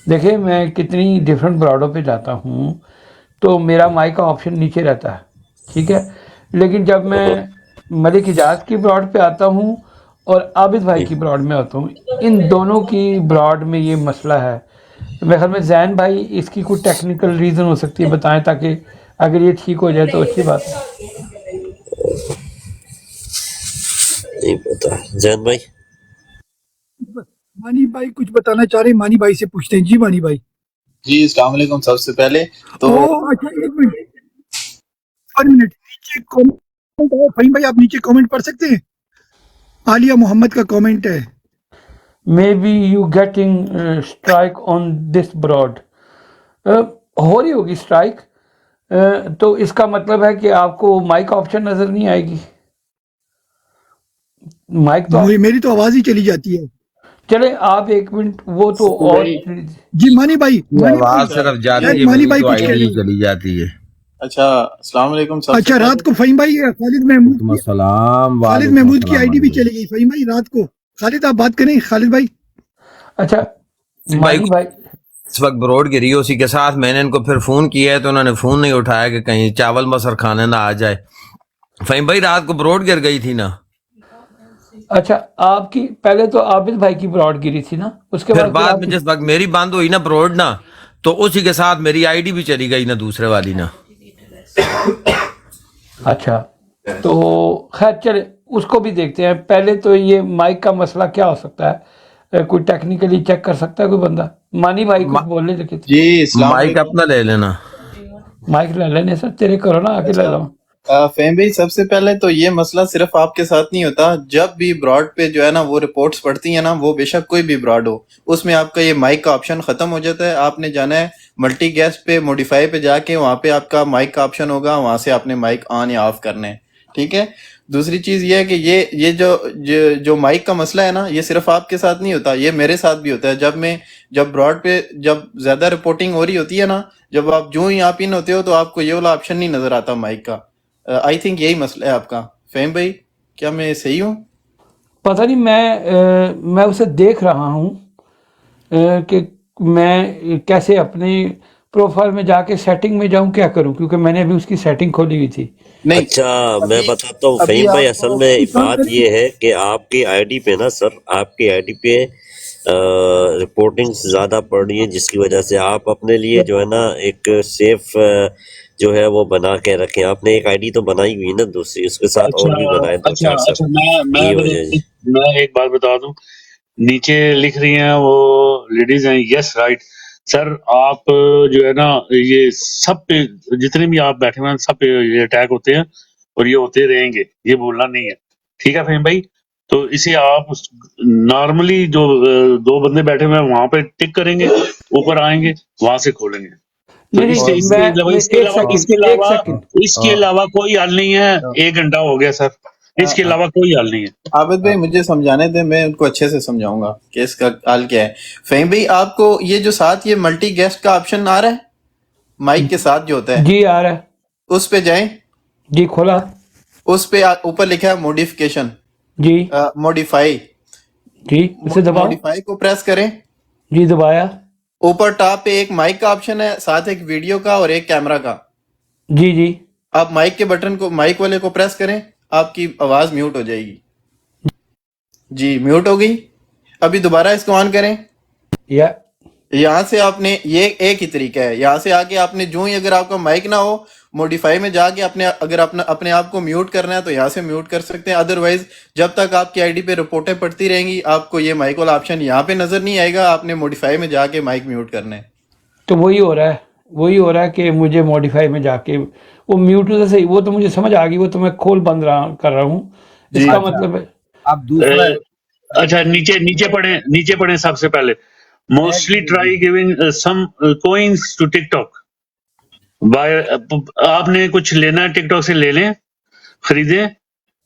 देखिए, मैं कितनी डिफरेंट ब्रॉडों पे जाता हूँ तो मेरा माइक का ऑप्शन नीचे रहता है, ठीक है। लेकिन जब मैं मलिक इजाज की ब्रॉड पे आता हूँ और आबिद भाई की ब्रॉड में आता हूँ, इन दोनों की ब्रॉड में ये मसला है। मेरे ख्याल में जैन भाई, इसकी कोई टेक्निकल रीज़न हो सकती है, बताएं, ताकि अगर ये ठीक हो जाए तो अच्छी बात है। नहीं पता जैन भाई। मानी भाई कुछ बताना चाह रहे, मानी भाई से पूछते हैं। जी मानी भाई। जी अस्सलाम वालेकुम। सबसे पहले तो अच्छा, 1 मिनट नीचे कमेंट है। फहीम भाई, आप नीचे कमेंट पढ़ सकते हैं? आलिया मोहम्मद का कमेंट है, may be you getting strike on this broad. हो रही होगी स्ट्राइक, तो इसका मतलब है कि आपको माइक ऑप्शन नजर नहीं आएगी। माइक तो मेरी तो आवाज ही चली जाती है। चले आप 1 मिनट, वो तो और जी मानी भाई, आवाज सिर्फ जाती है, मानी भाई तो कुछ आईडी चली जाती है। अच्छा, अस्सलाम वालेकुम सबसे अच्छा, रात पहले को फहीम भाई खालिद महमूद की आईडी भी चली गई फहीम भाई रात को। खालिद आप बात करें खालिद भाई। अच्छा भाई मानी भाई इस वक्त ब्रॉड गिरी है, उसी के साथ मैंने इनको फिर फोन किया है तो उन्होंने फोन नहीं उठाया कि कहीं चावल मसर खाने ना आ जाए। फहीम भाई रात को ब्रॉड गिर गई थी ना, अच्छा आपकी पहले तो आबिद भाई की ब्रॉड गिरी थी ना, उसके फिर बाद बाद में जिस वक्त मेरी बंद हुई ना ब्रॉड ना, तो उसी के साथ मेरी आईडी भी चली गई ना, दूसरे वाली ना। अच्छा तो खैर चले उसको भी देखते हैं। पहले तो ये माइक का मसला क्या हो सकता है, कोई टेक्निकली चेक कर सकता है कोई बंदा? मानी भाई कुछ बोलने लगे थे। जी अस्सलाम माइक वालेकुम। अपना ले लेना। माइक ले लेने सर, तेरे करो ना आके ले लो। फहीम भाई सबसे पहले तो ये मसला सिर्फ आपके साथ नहीं होता, जब भी ब्रॉड पे जो है ना वो रिपोर्ट्स पड़ती है ना, वो बेशक कोई भी ब्रॉड हो, उसमें आपका ये माइक का ऑप्शन खत्म हो जाता है। आपने जाना है मल्टी गेस्ट पे मॉडिफाई पे जाके, वहां पे आपका माइक का ऑप्शन होगा, वहां से आपने माइक ऑन या ऑफ करने हैं, ठीक है। दूसरी चीज ये है कि ये जो माइक का मसला है ना, ये सिर्फ आपके साथ नहीं होता, ये मेरे साथ भी होता है। जब ब्रॉड पे जब ज्यादा रिपोर्टिंग हो रही होती है ना, जब आप जो ही आप इन होते हो तो आपको ये वाला ऑप्शन नहीं नजर आता माइक का। आई थिंक यही मसला है आपका। फहीम भाई क्या मैं सही हूँ? पता नहीं, मैं उसे देख रहा हूँ कि मैं कैसे अपनी प्रोफाइल में जाके सेटिंग में जाऊं, क्या करूं, क्योंकि मैंने अभी उसकी सेटिंग खोली हुई थी। नहीं अच्छा मैं अभी बताता हूँ अभी फहीम भाई, आपको असल में बात ये है कि आपकी आईडी पे ना सर, आपकी आईडी पे रिपोर्टिंग ज्यादा पड़ रही है, जिसकी वजह से आप अपने लिए जो है ना एक सेफ जो है वो बना के रखें। आपने एक आईडी तो बनाई हुई है ना दूसरी, उसके साथ और भी बनाए दो चार सर, ये वजह है। मैं एक बात बता दूं, नीचे लिख रही हैं वो लेडीज हैं, यस राइट सर। आप जो है ना ये सब पे जितने भी आप बैठे हुए हैं सब पे ये अटैक होते हैं और ये होते रहेंगे, ये बोलना नहीं है, ठीक है फहीम भाई। तो इसे आप नॉर्मली जो दो बंदे बैठे हुए हैं वहां पे टिक करेंगे, ऊपर आएंगे, वहां से खोलेंगे। तो नहीं इससे नहीं, इसके अलावा मैं इसके एक अलावा सेकंड इसके एक अलावा सेकंड इसके अलावा कोई हल नहीं है। 1 घंटा हो गया सर, इसके अलावा कोई हल नहीं है। आबिद भाई मुझे समझाने दे, मैं उनको अच्छे से समझाऊंगा कि इसका हाल क्या है। फहीम भाई आपको ये जो साथ ये मल्टी गेस्ट का ऑप्शन आ रहा है माइक के साथ जो होता है, जी आ रहा है, उस पे जाएं, जी खोला, उस पे ऊपर लिखा है मॉडिफिकेशन, जी मॉडिफाई, जी उसे दबाओ, मॉडिफाई को प्रेस करें। जी दबाया, ऊपर टॉप पे एक माइक का ऑप्शन है, साथ एक वीडियो का और एक कैमरा का। जी जी आप माइक के बटन को, माइक वाले को प्रेस करें, आपकी आवाज म्यूट हो जाएगी। जी म्यूट हो गई। अभी दोबारा इसको ऑन करें। या यहाँ से आपने ये एक ही तरीका है, यहाँ से आके आपने जो ही अगर आपका माइक ना हो, मॉडिफाई में जाके अगर अपने आप को म्यूट करना है तो यहाँ से म्यूट कर सकते हैं। अदरवाइज जब तक आपकी आईडी पे रिपोर्टें पड़ती रहेंगी, आपको ये माइक वाला ऑप्शन यहाँ पे नजर नहीं आएगा। आपने मॉडिफाई में जाके माइक म्यूट करना है। तो वही हो रहा है कि मुझे मॉडिफाई में जाके वो म्यूट तो सही, वो तो मुझे समझ आ गई, वो तो मैं खोल बंद कर रहा हूँ। इसका मतलब है अब दूसरा अच्छा नीचे पढ़े सबसे पहले, mostly try giving some coins to TikTok by. आपने कुछ लेना है टिकटॉक से ले लें, खरीदें,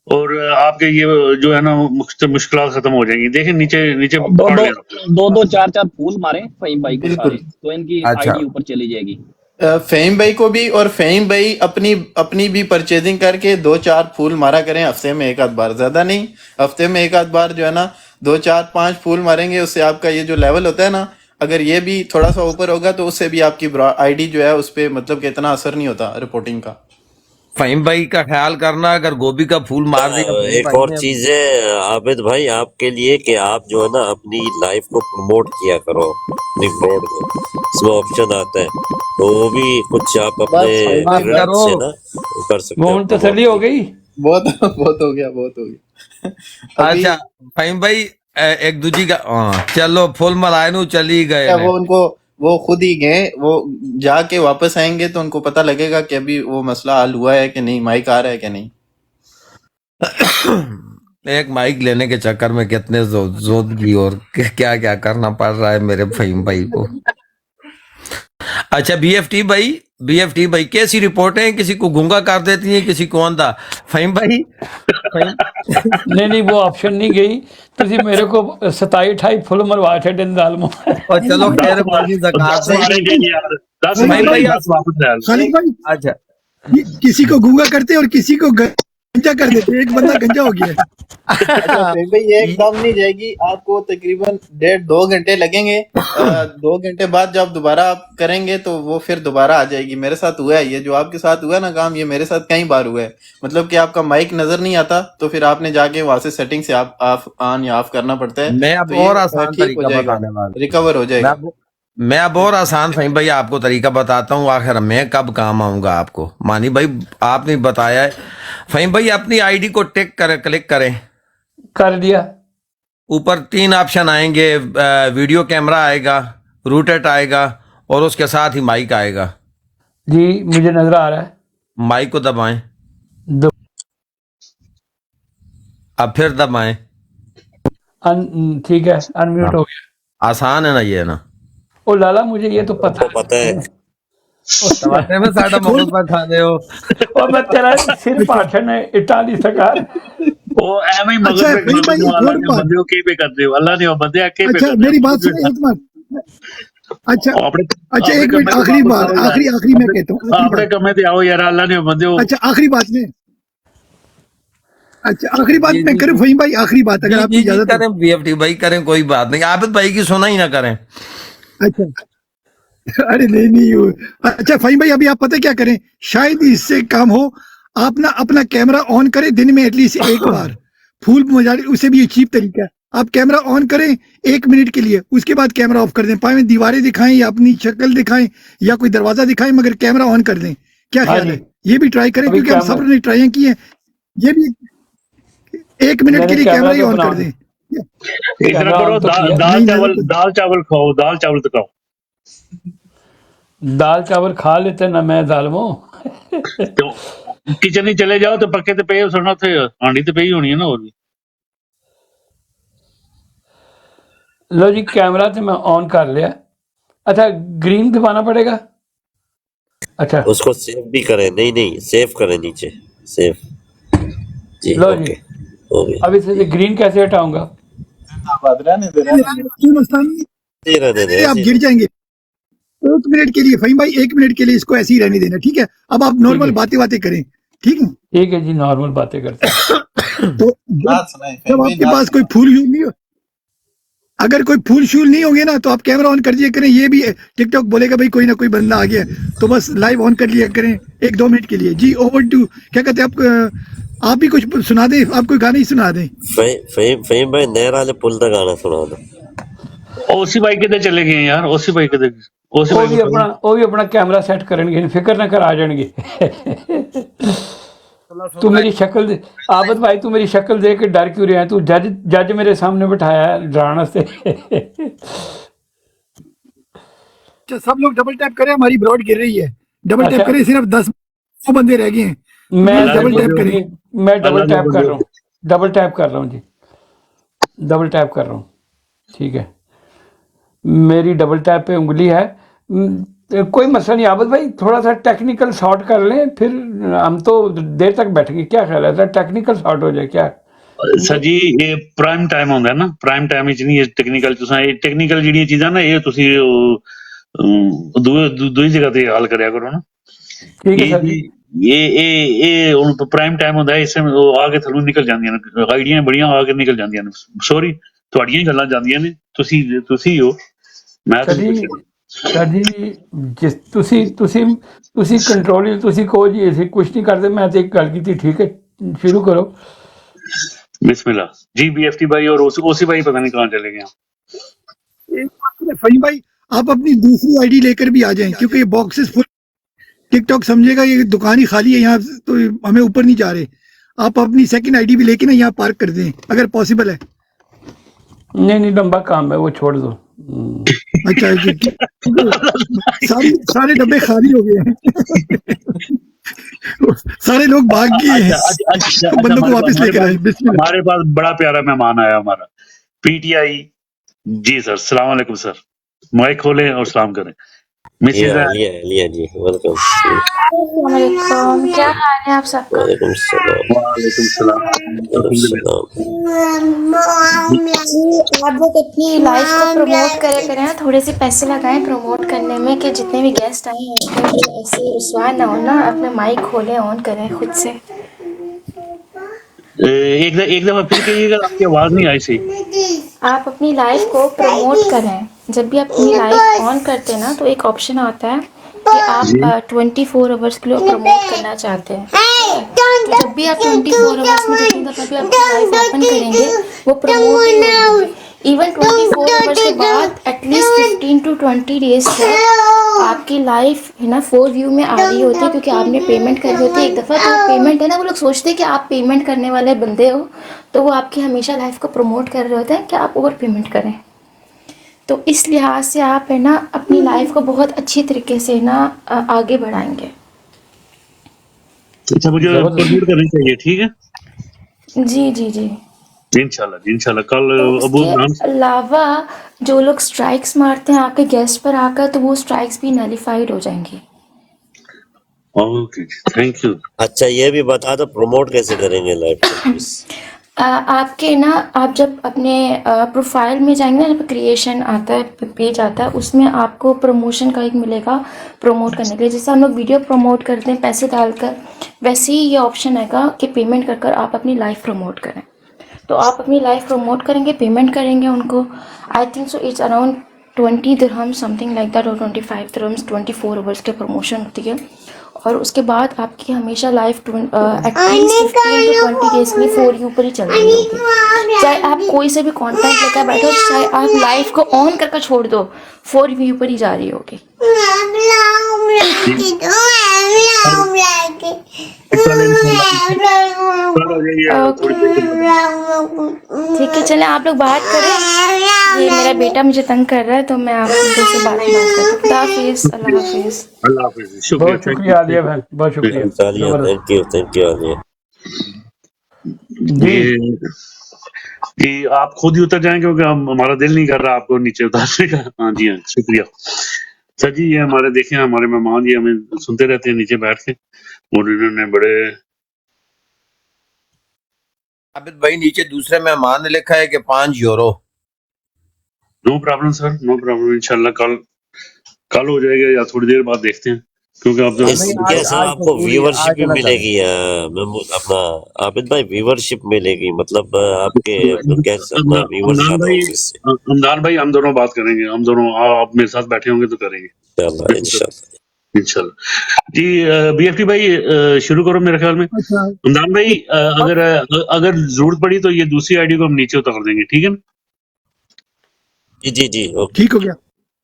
और आपके ये जो है ना मुश्किल खत्म हो जाएंगी। देखें नीचे पढ़ लेना। दो चार फूल मारे फहीम भाई को बिल्कुल। सारे, तो इनकी अच्छा। आईडी ऊपर चली जाएगी। फहीम भाई को भी, और फहीम भाई अपनी भी परचेजिंग करके 2-4 फूल मारा करें हफ्ते में एक आध बार, ज्यादा नहीं, हफ्ते में एक आध बार जो है ना 2-4-5 फूल मारेंगे, उससे आपका ये जो लेवल होता है ना, अगर ये भी थोड़ा सा ऊपर होगा तो उससे भी आपकी आईडी जो है उस पर मतलब कि इतना असर नहीं होता रिपोर्टिंग का। फहीम भाई का ख्याल करना, अगर गोभी का फूल मार दिया एक और चीज है आबिद भाई आपके लिए कि आप जो है ना अपनी लाइफ को प्रमोट किया करो, अपनी ब्रॉड को, इसमें ऑप्शन आता है, तो वो भी कुछ आप अपने बात credits करो। से ना कर सकते वो हो। तसल्ली हो गई। बहुत हो गया। अभी अच्छा फहीम भाई एक दूजी का चलो फुल मलाए नु चली गए वो खुद ही गए, वो जाके वापस आएंगे तो उनको पता लगेगा कि अभी वो मसला हल हुआ है कि नहीं, माइक आ रहा है कि नहीं। एक माइक लेने के चक्कर में कितने जोदगी और क्या क्या करना पड़ रहा है मेरे फहीम भाई को। अच्छा बीएफटी भाई कैसी रिपोर्टें हैं, किसी को गूंगा कर देती हैं, किसी को अंधा। फहीम भाई नहीं वो ऑप्शन नहीं गई, तुझे मेरे को 27-28 फुल मरवा थे दिन दाल में। और चलो खैर बाकी ज़कात मारेंगे यार, 10 फहीम भाई वापस ले आए। खालिद भाई अच्छा किसी को गूंगा करते और किसी को गंजा कर देते, एक बंदा गंजा हो गया है। अच्छा फिर भाई ये एकदम नहीं जाएगी, आपको तकरीबन 1.5-2 घंटे लगेंगे। 2 घंटे बाद जब दोबारा आप करेंगे तो वो फिर दोबारा आ जाएगी। मेरे साथ हुआ है ये, जो आपके साथ हुआ ना काम, ये मेरे साथ कई बार हुआ है। मतलब कि आपका माइक नजर नहीं आता तो फिर आपने जाके वहां से सेटिंग से आप ऑफ ऑन या ऑफ करना पड़ता है। मैं अब तो ये और आसान ठीक हो तरीका जाएगा, बताने वाला हूं। रिकवर हो जाएगा। मैं अब और आसान फहीम भाई आपको तरीका बताता हूँ, आखिर मैं कब काम आऊंगा आपको। मानी भाई आपने बताया है, फहीम भाई अपनी आईडी को टिक करें, क्लिक करें, कर दिया। ऊपर 3 ऑप्शन आएंगे, वीडियो कैमरा आएगा, रूटेट आएगा और उसके साथ ही माइक आएगा। जी मुझे नजर आ रहा है। माइक को दबाएं, दो अब फिर दबाएं। ठीक है, अनम्यूट हो गया। आसान है ना ये ना? ओ लाला मुझे ये तो पता है। टमाटर में साडा मगज पर खा रहे हो और मैं तेरा सिर भाषण है इटाली सरकार वो एम ही मगज अच्छा पे फहीम भाई, एक अल्लाह और ने बात। बंदे को की पे कर दे, अल्लाह ने बंदे के पे अच्छा कर दे। मेरी बात सुनिए एक बात। अच्छा अच्छा एक मिनट, आखिरी बात, आखिरी मैं कहता हूँ, आखिरी अपने बात। कमे ते आओ यार, अल्लाह ने बंदे को। अच्छा आखिरी बात में, अच्छा आखिरी बात मैं करूँ फहीम भाई, आखिरी बात अगर आपकी इजाजत हो। करें बीएफटी भाई, करें, कोई बात नहीं। आबिद भाई की सुना ही ना करें। अच्छा अरे नहीं हो। अच्छा फहीम भाई अभी आप पता क्या करें, शायद इससे काम हो, आप ना अपना कैमरा ऑन करें दिन में एटलीस्ट एक बार, फुल मजाक, उसे भी ये चीप तरीका है। आप कैमरा ऑन करें 1 मिनट के लिए, उसके बाद कैमरा ऑफ कर दें। पाए दीवारें दिखाएं या अपनी शक्ल दिखाएं या कोई दरवाजा दिखाएं, मगर कैमरा ऑन कर दें। क्या ख्याल है? ये भी ट्राई करें, क्योंकि हम सब ने ट्राई की है। ये भी 1 मिनट के लिए कैमरा ही ऑन कर दें। इतना करो, दाल चावल खाओ, दाल चावल तो खाओ। दाल चावल खा लेते ना मैं जालमो। तो किचन ही चले जाओ तो पक्के ते पे सुनो, थे हांडी ते पे होनी है ना। और भी लो जी कैमरा तो मैं ऑन कर लिया। अच्छा ग्रीन दबाना पड़ेगा? अच्छा उसको सेव भी करें, नहीं सेव करें, नीचे सेव जी। लो ओके जी हो गया। अब इसे ग्रीन कैसे हटाऊंगा? आप गिर जाएंगे। 1 मिनट के लिए फहीम भाई, 1 मिनट के लिए इसको ऐसे ही रहने देना, ठीक है? अब आप नॉर्मल बातें करें, ठीक है? ठीक है जी, नॉर्मल बातें करते हैं। तो जब आपके पास कोई फूल नहीं हो, अगर कोई फूल शूल नहीं होंगे ना, तो आप कैमरा ऑन कर दिया करें। ये भी टिकटॉक बोलेगा भाई कोई ना कोई बंदा आ गया, तो बस लाइव ऑन कर लिया करें 1-2 मिनट के लिए। जी ओवर टू, क्या कहते हैं आप भी कुछ सुना दें, आप कोई गाना ही सुना दें। फहीम भाई नहर वाले पुल का गाना सुना दो। ओसी भाई किधर चले गए यार? ओसी भाई किधर? ओसी वो भाई भी अपना कैमरा सेट करेंगे, फिक्र ना कर, आ जाएंगे। तू मेरी शक्ल, आबद भाई तू मेरी शक्ल देख के डर क्यों रहा है? तू जज मेरे सामने बिठाया है डराने से। अच्छा सब लोग डबल टैप करें, हमारी ब्रॉड गिर रही है। डबल टैप करें, सिर्फ 10 बंदे रह गए हैं। मैं डबल टैप करें, मैं डबल टैप कर रहा हूँ, डबल टैप कर रहा हूँ जी, डबल टैप कर रहा हूँ। ठीक है, मेरी डबल टैप पे उंगली है। कोई मसला नहीं आबद भाई, थोड़ा सा टेक्निकल शॉर्ट कर लें, फिर हम तो देर तक बैठेंगे। क्या ख्याल है? टेक्निकल शॉर्ट हो जाए क्या? सर जी ये प्राइम टाइम होंदा ना, प्राइम टाइम विच नहीं टेक्निकल, तुसा ये टेक्निकल जिहड़ियां चीजां ना, ये तुसी दूई जगह ते हल करया करो ना। ठीक है सर जी। ये हुण प्राइम टाइम होंदा है, इस टाइम आके थल्लों निकल जांदियां ने आइडियां, बड़ियां आके निकल जांदियां ने। सॉरी तुहाडियां ही गल्लां जांदियां ने, तुसी हो, मैं सर जी जिस तुसी कंट्रोल, तुसी कहो जी ऐसे कुछ नहीं करते, मैं तो एक गल की थी। ठीक है शुरू करो। बिस्मिल्लाह जी। बीएफटी भाई और ओसी भाई पता नहीं कहाँ चले गए। फहीम भाई आप अपनी दूसरी आईडी लेकर भी आ जाएं, क्योंकि ये बॉक्सेस फुल, टिकटॉक समझेगा ये दुकान ही खाली है यहाँ, तो हमें ऊपर नहीं जा रहे। आप अपनी सेकंड आईडी भी लेके ना यहाँ पार्क कर दें, अगर पॉसिबल है। नहीं लंबा काम है, वो छोड़ दो। अच्छा सारे डब्बे खाली हो गए हैं। सारे लोग भाग गए हैं, बंदों को वापस लेकर आए। हमारे पास बड़ा प्यारा मेहमान आया हमारा, पीटीआई जी। सर सलाम अलैकुम सर, माइक खोलें और सलाम करें। मिसेज लिया जी, वेलकम। वालेकुम, क्या हाल है आप सबका? वालेकुम सलाम। वालेकुम सलाम। वालेकुम सलाम। जी, आप लोग अपनी लाइफ को प्रमोट करें ना, थोड़े से पैसे लगाएं प्रमोट करने में कि जितने भी गेस्ट आए हैं वो ऐसे रुसवा ना हो ना, अपने माइक खोलें ऑन करें खुद से। एक दफा फिर कहिएगा, आपकी आवाज नहीं आई सही। आप अपनी लाइफ को प्रमोट करें। जब भी आप अपनी लाइफ ऑन करते हैं ना तो एक ऑप्शन आता है कि आप 24 आवर्स के लिए प्रमोट करना चाहते हैं। तो जब भी आप 24 आवर्स में जितनी दफ़ा भी अपनी लाइफ ओपन करेंगे वो प्रमोट ही होगी। इवन 24 आवर्स के बाद एटलीस्ट 15 to 20 डेज तक आपकी लाइफ है ना 4 व्यू में आ रही होती है, क्योंकि आपने पेमेंट करी होती है एक दफ़ा। तो पेमेंट है ना, वो लोग सोचते हैं कि आप पेमेंट करने वाले बंदे हो, तो वो आपकी हमेशा लाइफ को प्रमोट कर रहे होते हैं कि आप ओवर पेमेंट करें। तो इस लिहाज से आप है ना अपनी लाइफ को बहुत अच्छी तरीके से ना आगे बढ़ाएंगे। अच्छा, मुझे प्रमोट करनी चाहिए, ठीक है जी जी जी। इंशाल्लाह कल तो अबू उसके नाम अलावा जो लोग स्ट्राइक्स मारते हैं आपके गेस्ट पर आकर, तो वो स्ट्राइक्स भी नलिफाइड हो जाएंगी। Okay, thank you. अच्छा, ये भी बता दो प्रमोट कैसे करेंगे लाइव को प्लीज। आपके ना, आप जब अपने प्रोफाइल में जाएंगे ना, जब क्रिएशन आता है, पेज आता है, उसमें आपको प्रमोशन का एक मिलेगा प्रमोट करने के लिए। जैसे हम लोग वीडियो प्रमोट करते हैं पैसे डालकर, वैसे ही ये ऑप्शन आएगा कि पेमेंट कर कर आप अपनी लाइफ प्रमोट करें। तो आप अपनी लाइफ प्रमोट करेंगे, पेमेंट करेंगे उनको। I think so it's around 20 dirham something like that, और 25 दिरहम्स 24 आवर्स की प्रमोशन होती है। और उसके बाद आपकी हमेशा लाइफ एटलीस्ट 15 to 20 डेज के लिए 4 यू पर ही चल रही होगी। चाहे आप कोई से भी कंटेंट लेकर बैठो, चाहे आप लाइफ को ऑन करके छोड़ दो, 4 व्यू पर ही जा रही होगी। ठीक है, चलें आप लोग बात करें। ये मेरा बेटा मुझे तंग कर रहा है, तो मैं आप लोगों से बात करती हूँ। खुदा हाफिज़, अल्लाह हाफिज़। अल्लाह हाफिज। बहुत शुक्रिया आलिया बहन, बहुत शुक्रिया, आलिया, जबरदस्त। थैंक यू आलिया जी ये आप खुद ही उतर जाएं, क्योंकि हमारा दिल नहीं कर रहा आपको नीचे उतारने का। हाँ जी, हाँ, शुक्रिया सर जी। ये हमारे देखें, हमारे मेहमान जी हमें सुनते रहते हैं नीचे बैठ के, और इन्होंने बड़े आबिद भाई नीचे दूसरे मेहमान ने लिखा है कि 5 euro. No problem sir, no problem. इंशाल्लाह कल हो जाएगा या थोड़ी देर बाद देखते हैं, क्योंकि आप इसके सर आपको व्यूवरशिप भी मिलेगी। महमूद अपना आबिद भाई व्यूवरशिप मिलेगी, मतलब आपके गेस्ट अपना व्यूवर ज्यादा होंगे इससे। हमदान भाई हम दोनों बात करेंगे, हम दोनों आप मेरे साथ बैठे होंगे तो करेंगे इंशाल्लाह जी। बीएफटी भाई शुरू करो मेरे ख्याल में। अच्छा, हमदान भाई अगर जरूरत पड़ी तो ये दूसरी आईडी को हम नीचे उतार देंगे, ठीक है ना? जी ओके, ठीक हो गया।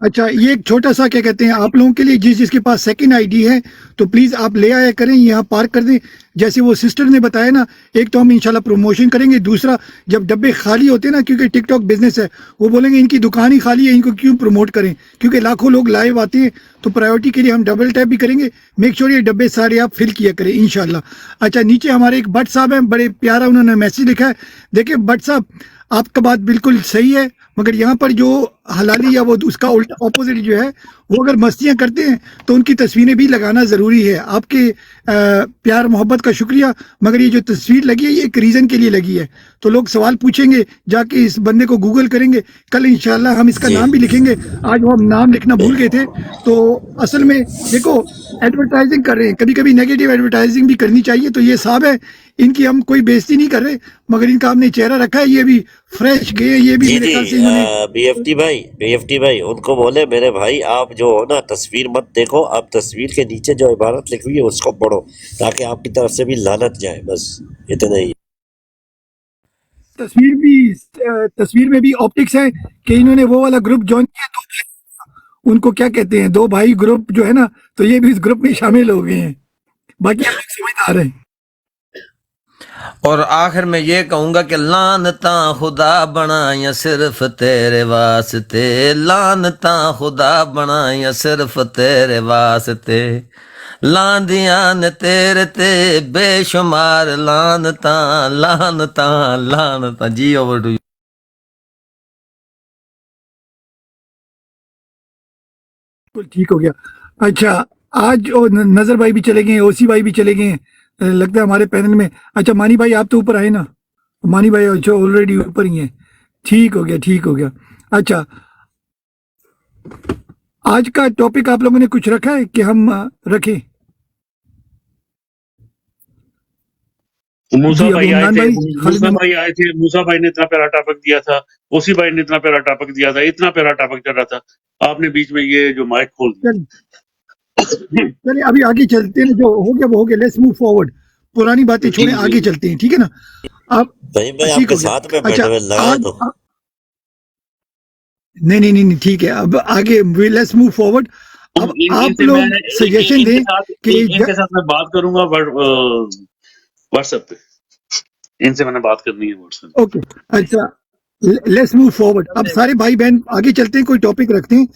अच्छा, ये एक छोटा सा क्या कहते हैं आप लोगों के लिए, जिसके पास सेकंड आईडी है तो प्लीज़ आप ले आया करें, यहाँ पार्क कर दें। जैसे वो सिस्टर ने बताया ना, एक तो हम इंशाल्लाह प्रमोशन करेंगे, दूसरा जब डब्बे खाली होते हैं ना, क्योंकि टिकटॉक बिजनेस है, वो बोलेंगे इनकी दुकान ही खाली है, इनको क्यों प्रमोट करें, क्योंकि लाखों लोग लाइव आते हैं। तो प्रायोरिटी के लिए हम डबल टैप भी करेंगे। मेक श्योर ये डब्बे सारे आप फिल किया करें इंशाल्लाह। अच्छा, नीचे हमारे एक भट्ट साहब हैं, बड़े प्यारा उन्होंने मैसेज लिखा है। देखिए भट्ट साहब, आपका बात बिल्कुल सही है, मगर यहाँ पर जो हलाली या वो उसका उल्टा ऑपोजिट जो है, वो अगर मस्तियाँ करते हैं तो उनकी तस्वीरें भी लगाना ज़रूरी है। आपके प्यार मोहब्बत का शुक्रिया, मगर ये जो तस्वीर लगी है ये एक रीज़न के लिए लगी है। तो लोग सवाल पूछेंगे, जाके इस बंदे को गूगल करेंगे, कल इंशाल्लाह हम इसका नाम भी लिखेंगे। आज वो हम नाम लिखना भूल गए थे। तो असल में देखो, एडवर्टाइजिंग कर रहे हैं, कभी कभी नेगेटिव एडवर्टाइजिंग भी करनी चाहिए। तो ये साहब है, इनकी हम कोई बेइज्जती नहीं कर रहे, मगर इनका हमने चेहरा रखा है, ये भी फ्रेश गए, ये भी मेरे ख्याल से इन्होंने बीएफटी भाई उनको बोले मेरे भाई आप जो हो ना तस्वीर मत देखो, आप तस्वीर के नीचे जो इबारत लिखी हुई है उसको पढ़ो, ताकि आपकी तरफ से भी लानत जाए, बस इतना ही। तस्वीर में भी ऑप्टिक्स है कि इन्होंने वो वाला ग्रुप ज्वाइन किया, उनको क्या कहते हैं, 2 भाई ग्रुप जो है ना, तो ये भी इस ग्रुप में शामिल हो गए हैं। बाकी आप लोग समझदार हैं। और आखिर में ये कहूंगा कि लानता खुदा बनाया सिर्फ तेरे वास्ते, लानता खुदा बनाया सिर्फ तेरे वास्ते, लांदियां ने तेरे ते बेशुमार लानता लानता लानता। जी ओवर टू यू। बिल्कुल ठीक हो गया। अच्छा, आज नजर भाई भी चले गए, ओसी भाई भी चले गए, लगता है हमारे पैनल में। अच्छा मानी भाई आप तो ऊपर आए ना, मानी भाई अच्छा ऑलरेडी ऊपर ही है। ठीक हो गया, ठीक हो गया। अच्छा, आज का टॉपिक आप लोगों ने कुछ रखा है कि हम रखें? मूसा जी भाई अबू आए इमरान थे, भाई, खालिद मूसा अहमद, भाई आए थे, मूसा भाई ने इतना प्यारा टॉपिक दिया था, ओसी भाई ने इतना प्यारा टॉपिक दिया था, इतना प्यारा टॉपिक चल रहा था, आपने बीच में ये जो माइक खोल दिया। चलिए अभी आगे चलते हैं, जो हो गया वो हो गया, लेट्स मूव फॉरवर्ड। पुरानी बातें जी छोड़े, जी आगे चलते हैं, ठीक है ना? आप फहीम भाई ठीक आपके हो गया। साथ में अच्छा बैठे हुए लगाए आज तो नहीं नहीं नहीं नहीं, ठीक है, अब आगे लेट्स मूव फॉरवर्ड। अब आप इनसे मैं लोग सजेशन दें कि इनके साथ मैं बात करूंगा व्हाट्सएप पे, इनसे मैंने बात करनी है व्हाट्सएप। ओके, अच्छा लेट्स मूव फॉरवर्ड। अब सारे भाई बहन आगे चलते हैं, कोई टॉपिक रखते हैं।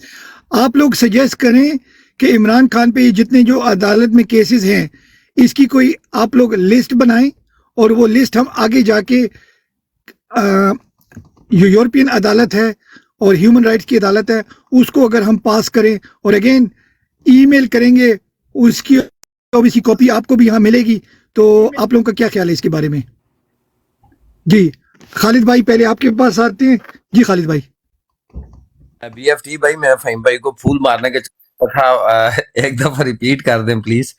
आप लोग सजेस्ट करें कि इमरान खान पे जितने जो अदालत में केसेस हैं, इसकी कोई आप लोग लिस्ट बनाएं, और वो लिस्ट हम आगे जाके यूरोपियन अदालत है और ह्यूमन राइट्स की अदालत है, उसको अगर हम पास करें और अगेन ईमेल करेंगे, उसकी ऑब्वियसली कॉपी आपको भी यहाँ मिलेगी। तो आप लोगों का क्या ख्याल है इसके बारे में? जी खालिद भाई पहले आपके पास आते हैं। जी खालिद भाई। बीएफटी भाई, मैं फहीम भाई को फूल मारने के एक दफा रिपीट कर दें प्लीज।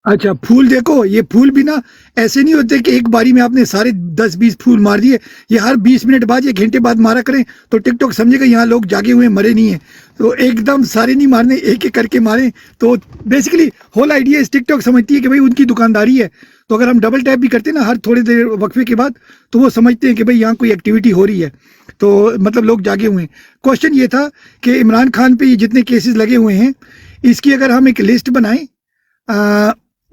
अच्छा, फूल देखो, ये फूल भी ना ऐसे नहीं होते कि एक बारी में आपने सारे 10-20 फूल मार दिए। ये हर 20 मिनट बाद या घंटे बाद मारा करें, तो टिकटॉक समझेगा यहाँ लोग जागे हुए मरे नहीं है। तो एकदम सारे नहीं मारने, एक एक करके मारें। तो बेसिकली होल आइडिया इस टिकटॉक समझती है कि भाई उनकी दुकानदारी है, तो अगर हम डबल टैप भी करते हैं ना हर थोड़ी देर वक्फे के बाद, तो वो समझते हैं कि भाई यहाँ कोई एक्टिविटी हो रही है, तो मतलब लोग जागे हुए हैं। क्वेश्चन ये था कि इमरान खान पे ये जितने केसेस लगे हुए हैं, इसकी अगर हम एक लिस्ट बनाएं,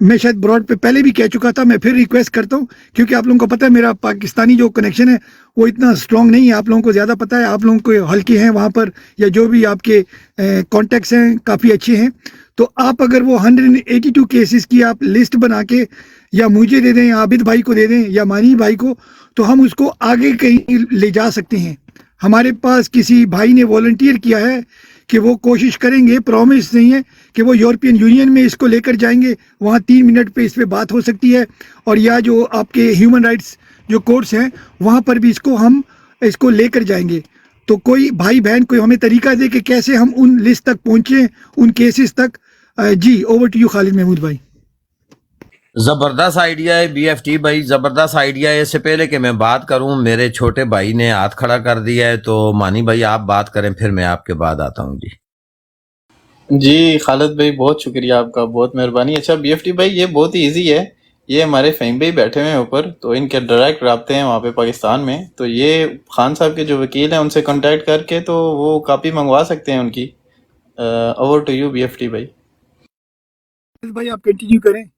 मैं शायद ब्रॉड पे पहले भी कह चुका था, मैं फिर रिक्वेस्ट करता हूँ, क्योंकि आप लोगों को पता है मेरा पाकिस्तानी जो कनेक्शन है वो इतना स्ट्रांग नहीं है, आप लोगों को ज़्यादा पता है, आप लोगों को हल्के हैं वहाँ पर, या जो भी आपके कॉन्टेक्ट्स हैं काफ़ी अच्छे हैं। तो आप अगर वो 182 केसेस की आप लिस्ट बना के या मुझे दे दें, या आबिद भाई को दे दें, या मानी भाई को, तो हम उसको आगे कहीं ले जा सकते हैं। हमारे पास किसी भाई ने वॉलंटियर किया है कि वो कोशिश करेंगे, प्रॉमिस नहीं है कि वो यूरोपियन यूनियन में इसको लेकर जाएंगे, वहाँ 3 मिनट पे इस पे बात हो सकती है, और या जो आपके ह्यूमन राइट्स जो कोर्ट्स हैं वहाँ पर भी हम इसको लेकर जाएंगे। तो कोई भाई बहन कोई हमें तरीका दे कि कैसे हम उन लिस्ट तक पहुँचे, उन केसेस तक। जी over to you Khalid Mahmood भाई। जबरदस्त आइडिया है बीएफटी भाई, जबरदस्त आइडिया है। इससे पहले कि मैं बात करूं, मेरे छोटे भाई ने हाथ खड़ा कर दिया है, तो मानी भाई आप बात करें, फिर मैं आपके बाद आता हूं। जी जी खालिद भाई, बहुत शुक्रिया आपका, बहुत मेहरबानी। अच्छा बीएफटी भाई, ये बहुत ही ईजी है, ये हमारे फहीम भाई बैठे हुए हैं ऊपर, तो इनके डायरेक्ट रब्ते हैं वहाँ पे पाकिस्तान में, तो ये खान साहब के जो वकील हैं उनसे कांटेक्ट करके तो वो कापी मंगवा सकते हैं उनकी। ओवर टू यू बीएफटी भाई। भाई आप कंटिन्यू करें।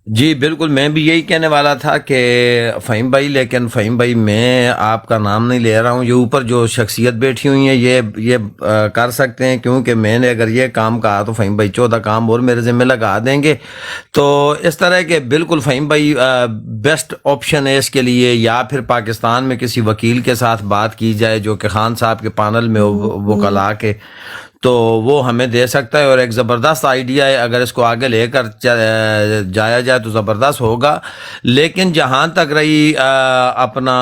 जी बिल्कुल, मैं भी यही कहने वाला था कि फहीम भाई, लेकिन फहीम भाई मैं आपका नाम नहीं ले रहा हूँ, ये ऊपर जो शख्सियत बैठी हुई है ये कर सकते हैं, क्योंकि मैंने अगर ये काम कहा तो फहीम भाई 14 काम और मेरे ज़िम्मे लगा देंगे। तो इस तरह के बिल्कुल फहीम भाई बेस्ट ऑप्शन है इसके लिए, या फिर पाकिस्तान में किसी वकील के साथ बात की जाए जो कि खान साहब के पैनल में वकला के, तो वो हमें दे सकता है। और एक ज़बरदस्त आइडिया है, अगर इसको आगे लेकर जाया जाए तो ज़बरदस्त होगा। लेकिन जहाँ तक रही अपना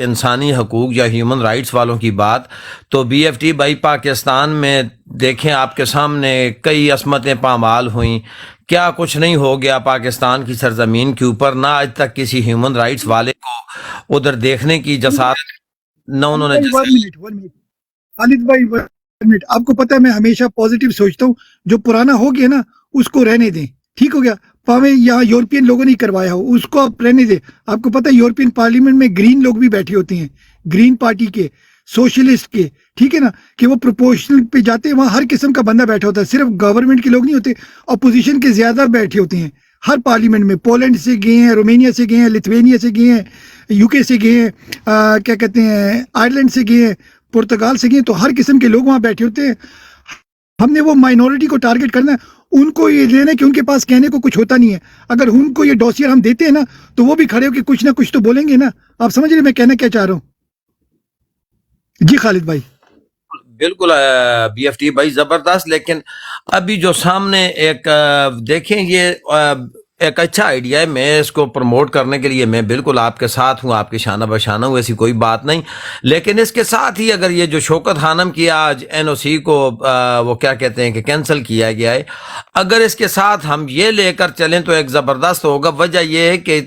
इंसानी हकूक़ या ह्यूमन राइट्स वालों की बात, तो बीएफटी भाई पाकिस्तान में देखें, आपके सामने कई असमतें पामाल हुई, क्या कुछ नहीं हो गया पाकिस्तान की सरजमीन के ऊपर, ना आज तक किसी ह्यूमन राइट्स वाले को उधर देखने की जसारत न उन्होंने। खालिद भाई मिनट, आपको पता है मैं हमेशा पॉजिटिव सोचता हूँ, जो पुराना हो गया ना उसको रहने दें, ठीक हो गया, पावे यहाँ यूरोपियन लोगों ने करवाया हो उसको आप रहने दें। आपको पता है यूरोपियन पार्लियामेंट में ग्रीन लोग भी बैठे होते हैं, ग्रीन पार्टी के, सोशलिस्ट के, ठीक है ना, कि वो प्रोपोर्शनल पे जाते हैं, वहाँ हर किस्म का बंदा बैठा होता है, सिर्फ गवर्नमेंट के लोग नहीं होते, अपोजिशन के ज्यादा बैठे होते हैं हर पार्लियामेंट में। पोलैंड से गए हैं, रोमेनिया से गए हैं, लिथुआनिया से गए हैं, यूके से गए हैं, क्या कहते हैं, आयरलैंड से गए हैं, पुर्तगाल से गए, तो हर किस्म के लोग वहाँ बैठे होते हैं। हमने वो माइनॉरिटी को टारगेट करना है, उनको ये देना है कि उनके पास कहने को कुछ होता नहीं है। अगर उनको ये डॉसियर हम देते हैं ना, तो वो भी खड़े होकर कुछ ना कुछ तो बोलेंगे ना। आप समझ रहे मैं कहना क्या चाह रहा हूँ? जी खालिद भाई। बिल्कुल BFT भाई जबरदस्त। लेकिन अभी जो सामने एक देखें, ये एक अच्छा आइडिया है। मैं इसको प्रमोट करने के लिए मैं बिल्कुल आपके साथ हूं, आपके शाना बशाना हूं, ऐसी कोई बात नहीं। लेकिन इसके साथ ही अगर ये जो शौकत खानम की आज NOC को वो क्या कहते हैं कि कैंसिल किया गया है, अगर इसके साथ हम ये लेकर चलें तो एक ज़बरदस्त होगा। वजह यह है कि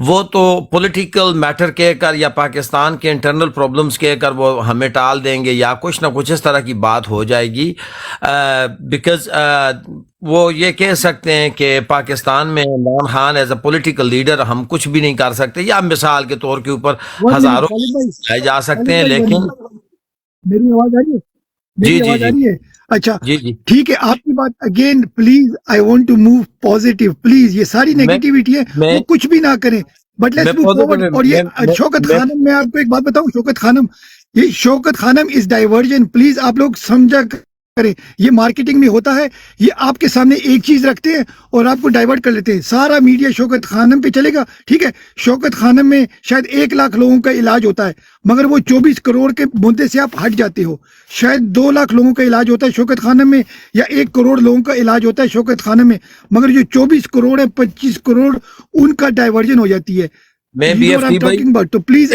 वो तो पॉलिटिकल मैटर कह कर या पाकिस्तान के इंटरनल प्रॉब्लम्स कह कर वो हमें टाल देंगे या कुछ ना कुछ इस तरह की बात हो जाएगी। बिकॉज वो ये कह सकते हैं कि पाकिस्तान में Imran Khan as a political leader हम कुछ भी नहीं कर सकते, या मिसाल के तौर के ऊपर हजारों लाए जा सकते हैं। लेकिन मेरी आवाज आ रही है? मेरी आवाज आ रही है? अच्छा जी जी ठीक है, आपकी बात again please, I want to move positive please. ये सारी नेगेटिविटी है वो कुछ भी ना करें, बट लेट्स मूव फॉरवर्ड। और ये शौकत खानम, मैं आपको एक बात बताऊं, शौकत खानम, ये Shaukat Khanum is diversion, please आप लोग समझा करें। ये मार्केटिंग में होता है, ये आपके सामने एक चीज रखते हैं और आपको डाइवर्ट कर लेते हैं। सारा मीडिया शौकत खानम पे चलेगा, ठीक है। शौकत खानम में शायद 1 लाख लोगों का इलाज होता है, मगर वो 24 करोड़ के मुद्दे से आप हट जाते हो। शायद 2 लाख लोगों का इलाज होता है शौकत खानम में, या 1 करोड़ लोगों का इलाज होता है शौकत खानम में, मगर जो 24 करोड़ है, 25 करोड़ उनका डाइवर्जन हो जाती है। मैं BFT भाई तो प्लीज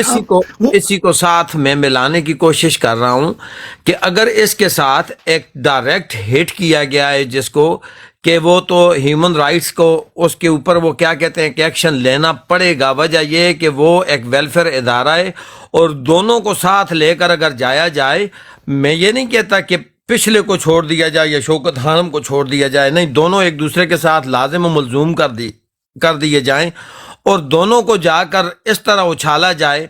इसी को साथ में मिलाने की कोशिश कर रहा हूं कि अगर इसके साथ एक डायरेक्ट हिट किया गया है जिसको कि वो तो ह्यूमन राइट्स को उसके ऊपर वो क्या कहते हैं कि एक्शन लेना पड़ेगा। वजह यह है कि वो एक वेलफेयर इदारा है और दोनों को साथ लेकर अगर जाया जाए, मैं ये नहीं कहता कि पिछले को छोड़ दिया जाए या शौकत खानम को छोड़ दिया जाए, नहीं, दोनों एक दूसरे के साथ लाजिम व मलजूम कर दिए जाएं और दोनों को जाकर इस तरह उछाला जाए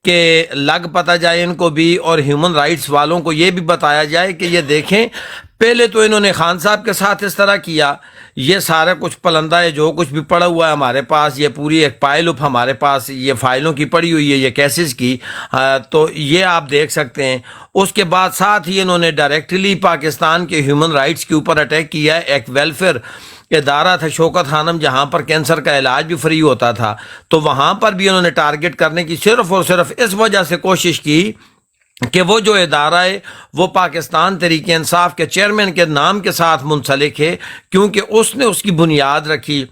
कि लग पता जाए इनको भी, और ह्यूमन राइट्स वालों को ये भी बताया जाए कि ये देखें, पहले तो इन्होंने खान साहब के साथ इस तरह किया, ये सारा कुछ पलंदा है, जो कुछ भी पड़ा हुआ है हमारे पास, ये पूरी एक पाइल उप हमारे पास ये फाइलों की पड़ी हुई है, ये केसेस की, तो ये आप देख सकते हैं। उसके बाद साथ ही इन्होंने डायरेक्टली पाकिस्तान के ह्यूमन राइट्स के ऊपर अटैक किया है। एक वेलफेयर इदारा था शौकत खानम, जहां पर कैंसर का इलाज भी फ्री होता था, तो वहां पर भी उन्होंने टारगेट करने की सिर्फ और सिर्फ इस वजह से कोशिश की कि वो जो इदारा है वो पाकिस्तान तहरीक इंसाफ के चेयरमैन के नाम के साथ मुंसलिक है, क्योंकि उसने उसकी बुनियाद रखी,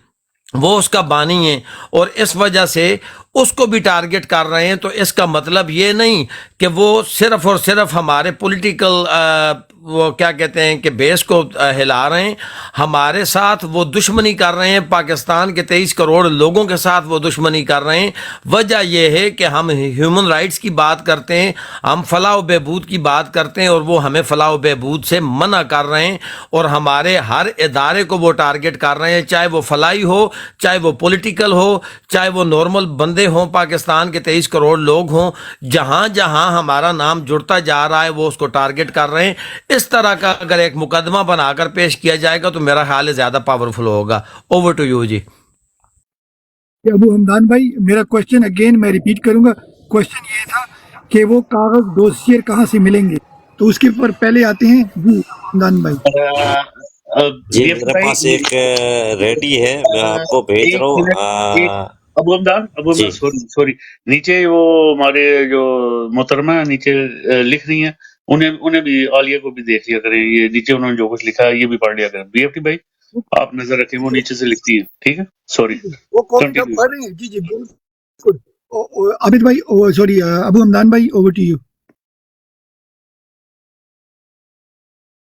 वो उसका बानी है, और इस वजह से उसको भी टारगेट कर रहे हैं। तो इसका मतलब ये नहीं कि वो सिर्फ और सिर्फ हमारे पॉलिटिकल वो क्या कहते हैं कि बेस को हिला रहे हैं, हमारे साथ वो दुश्मनी कर रहे हैं, पाकिस्तान के 23 करोड़ लोगों के साथ वो दुश्मनी कर रहे हैं। वजह यह है कि हम ह्यूमन राइट्स की बात करते हैं, हम फलाह बहबूद की बात करते हैं, और वो हमें फलाह बहबूद से मना कर रहे हैं और हमारे हर इदारे को वो टारगेट कर रहे हैं, चाहे वो फलाई हो, चाहे वो पॉलिटिकल हो, चाहे वो नॉर्मल बंदे हों, पाकिस्तान के 23 करोड़ लोग हों, जहां जहां हमारा नाम जुड़ता जा रहा है वो उसको टारगेट कर रहे हैं। इस तरह का अगर एक मुकदमा बनाकर पेश किया जाएगा तो मेरा ख्याल है ज्यादा पावरफुल होगा। ओवर टू यू जी। अबू हमदान भाई, मेरा क्वेश्चन अगेन मैं रिपीट करूंगा। क्वेश्चन ये था कि वो कागज डोसियर कहाँ से मिलेंगे, तो उसके ऊपर पहले आते हैं जी हमदान भाई। जी मेरे पास एक रेडी है, मैं आपको भेज रहा हूँ। अबू हमदान सॉरी, नीचे वो हमारे जो मोहतरमा नीचे लिख रही हैं, उन्हें भी, आलिया को भी देख लिया करें, ये नीचे उन्होंने जो कुछ लिखा है ये भी पढ़ लिया करें। BFT भाई आप नजर रखें, वो नीचे से लिखती है, ठीक है। सॉरी, वो कौन सा पढ़ रहे हैं? जी जी बिल्कुल। आबिद भाई, सॉरी अबू हमदान भाई, ओवर टू यू।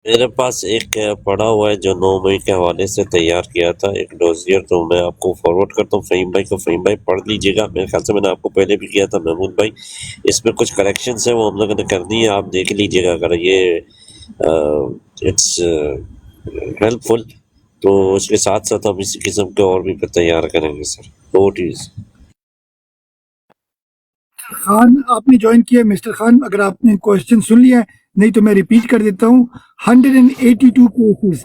मेरे पास एक पड़ा हुआ है जो 9 मई के हवाले से तैयार किया था, एक डोजियर, तो मैं आपको फॉरवर्ड करता हूँ फ़हीम भाई को। फ़हीम भाई पढ़ लीजिएगा, मेरे ख्याल से मैंने आपको पहले भी किया था महमूद भाई। इसमें कुछ करेक्शंस हैं वो हम लोगों ने करनी है, आप देख लीजिएगा। अगर ये इट्स हेल्पफुल तो उसके साथ साथ हम इसी किस्म के और भी तैयार करेंगे सर। वोट इज खान आपने ज्वाइन किया। मिस्टर खान, अगर आपने क्वेश्चन सुन लिया है, नहीं तो मैं रिपीट कर देता हूँ। 182 केसेस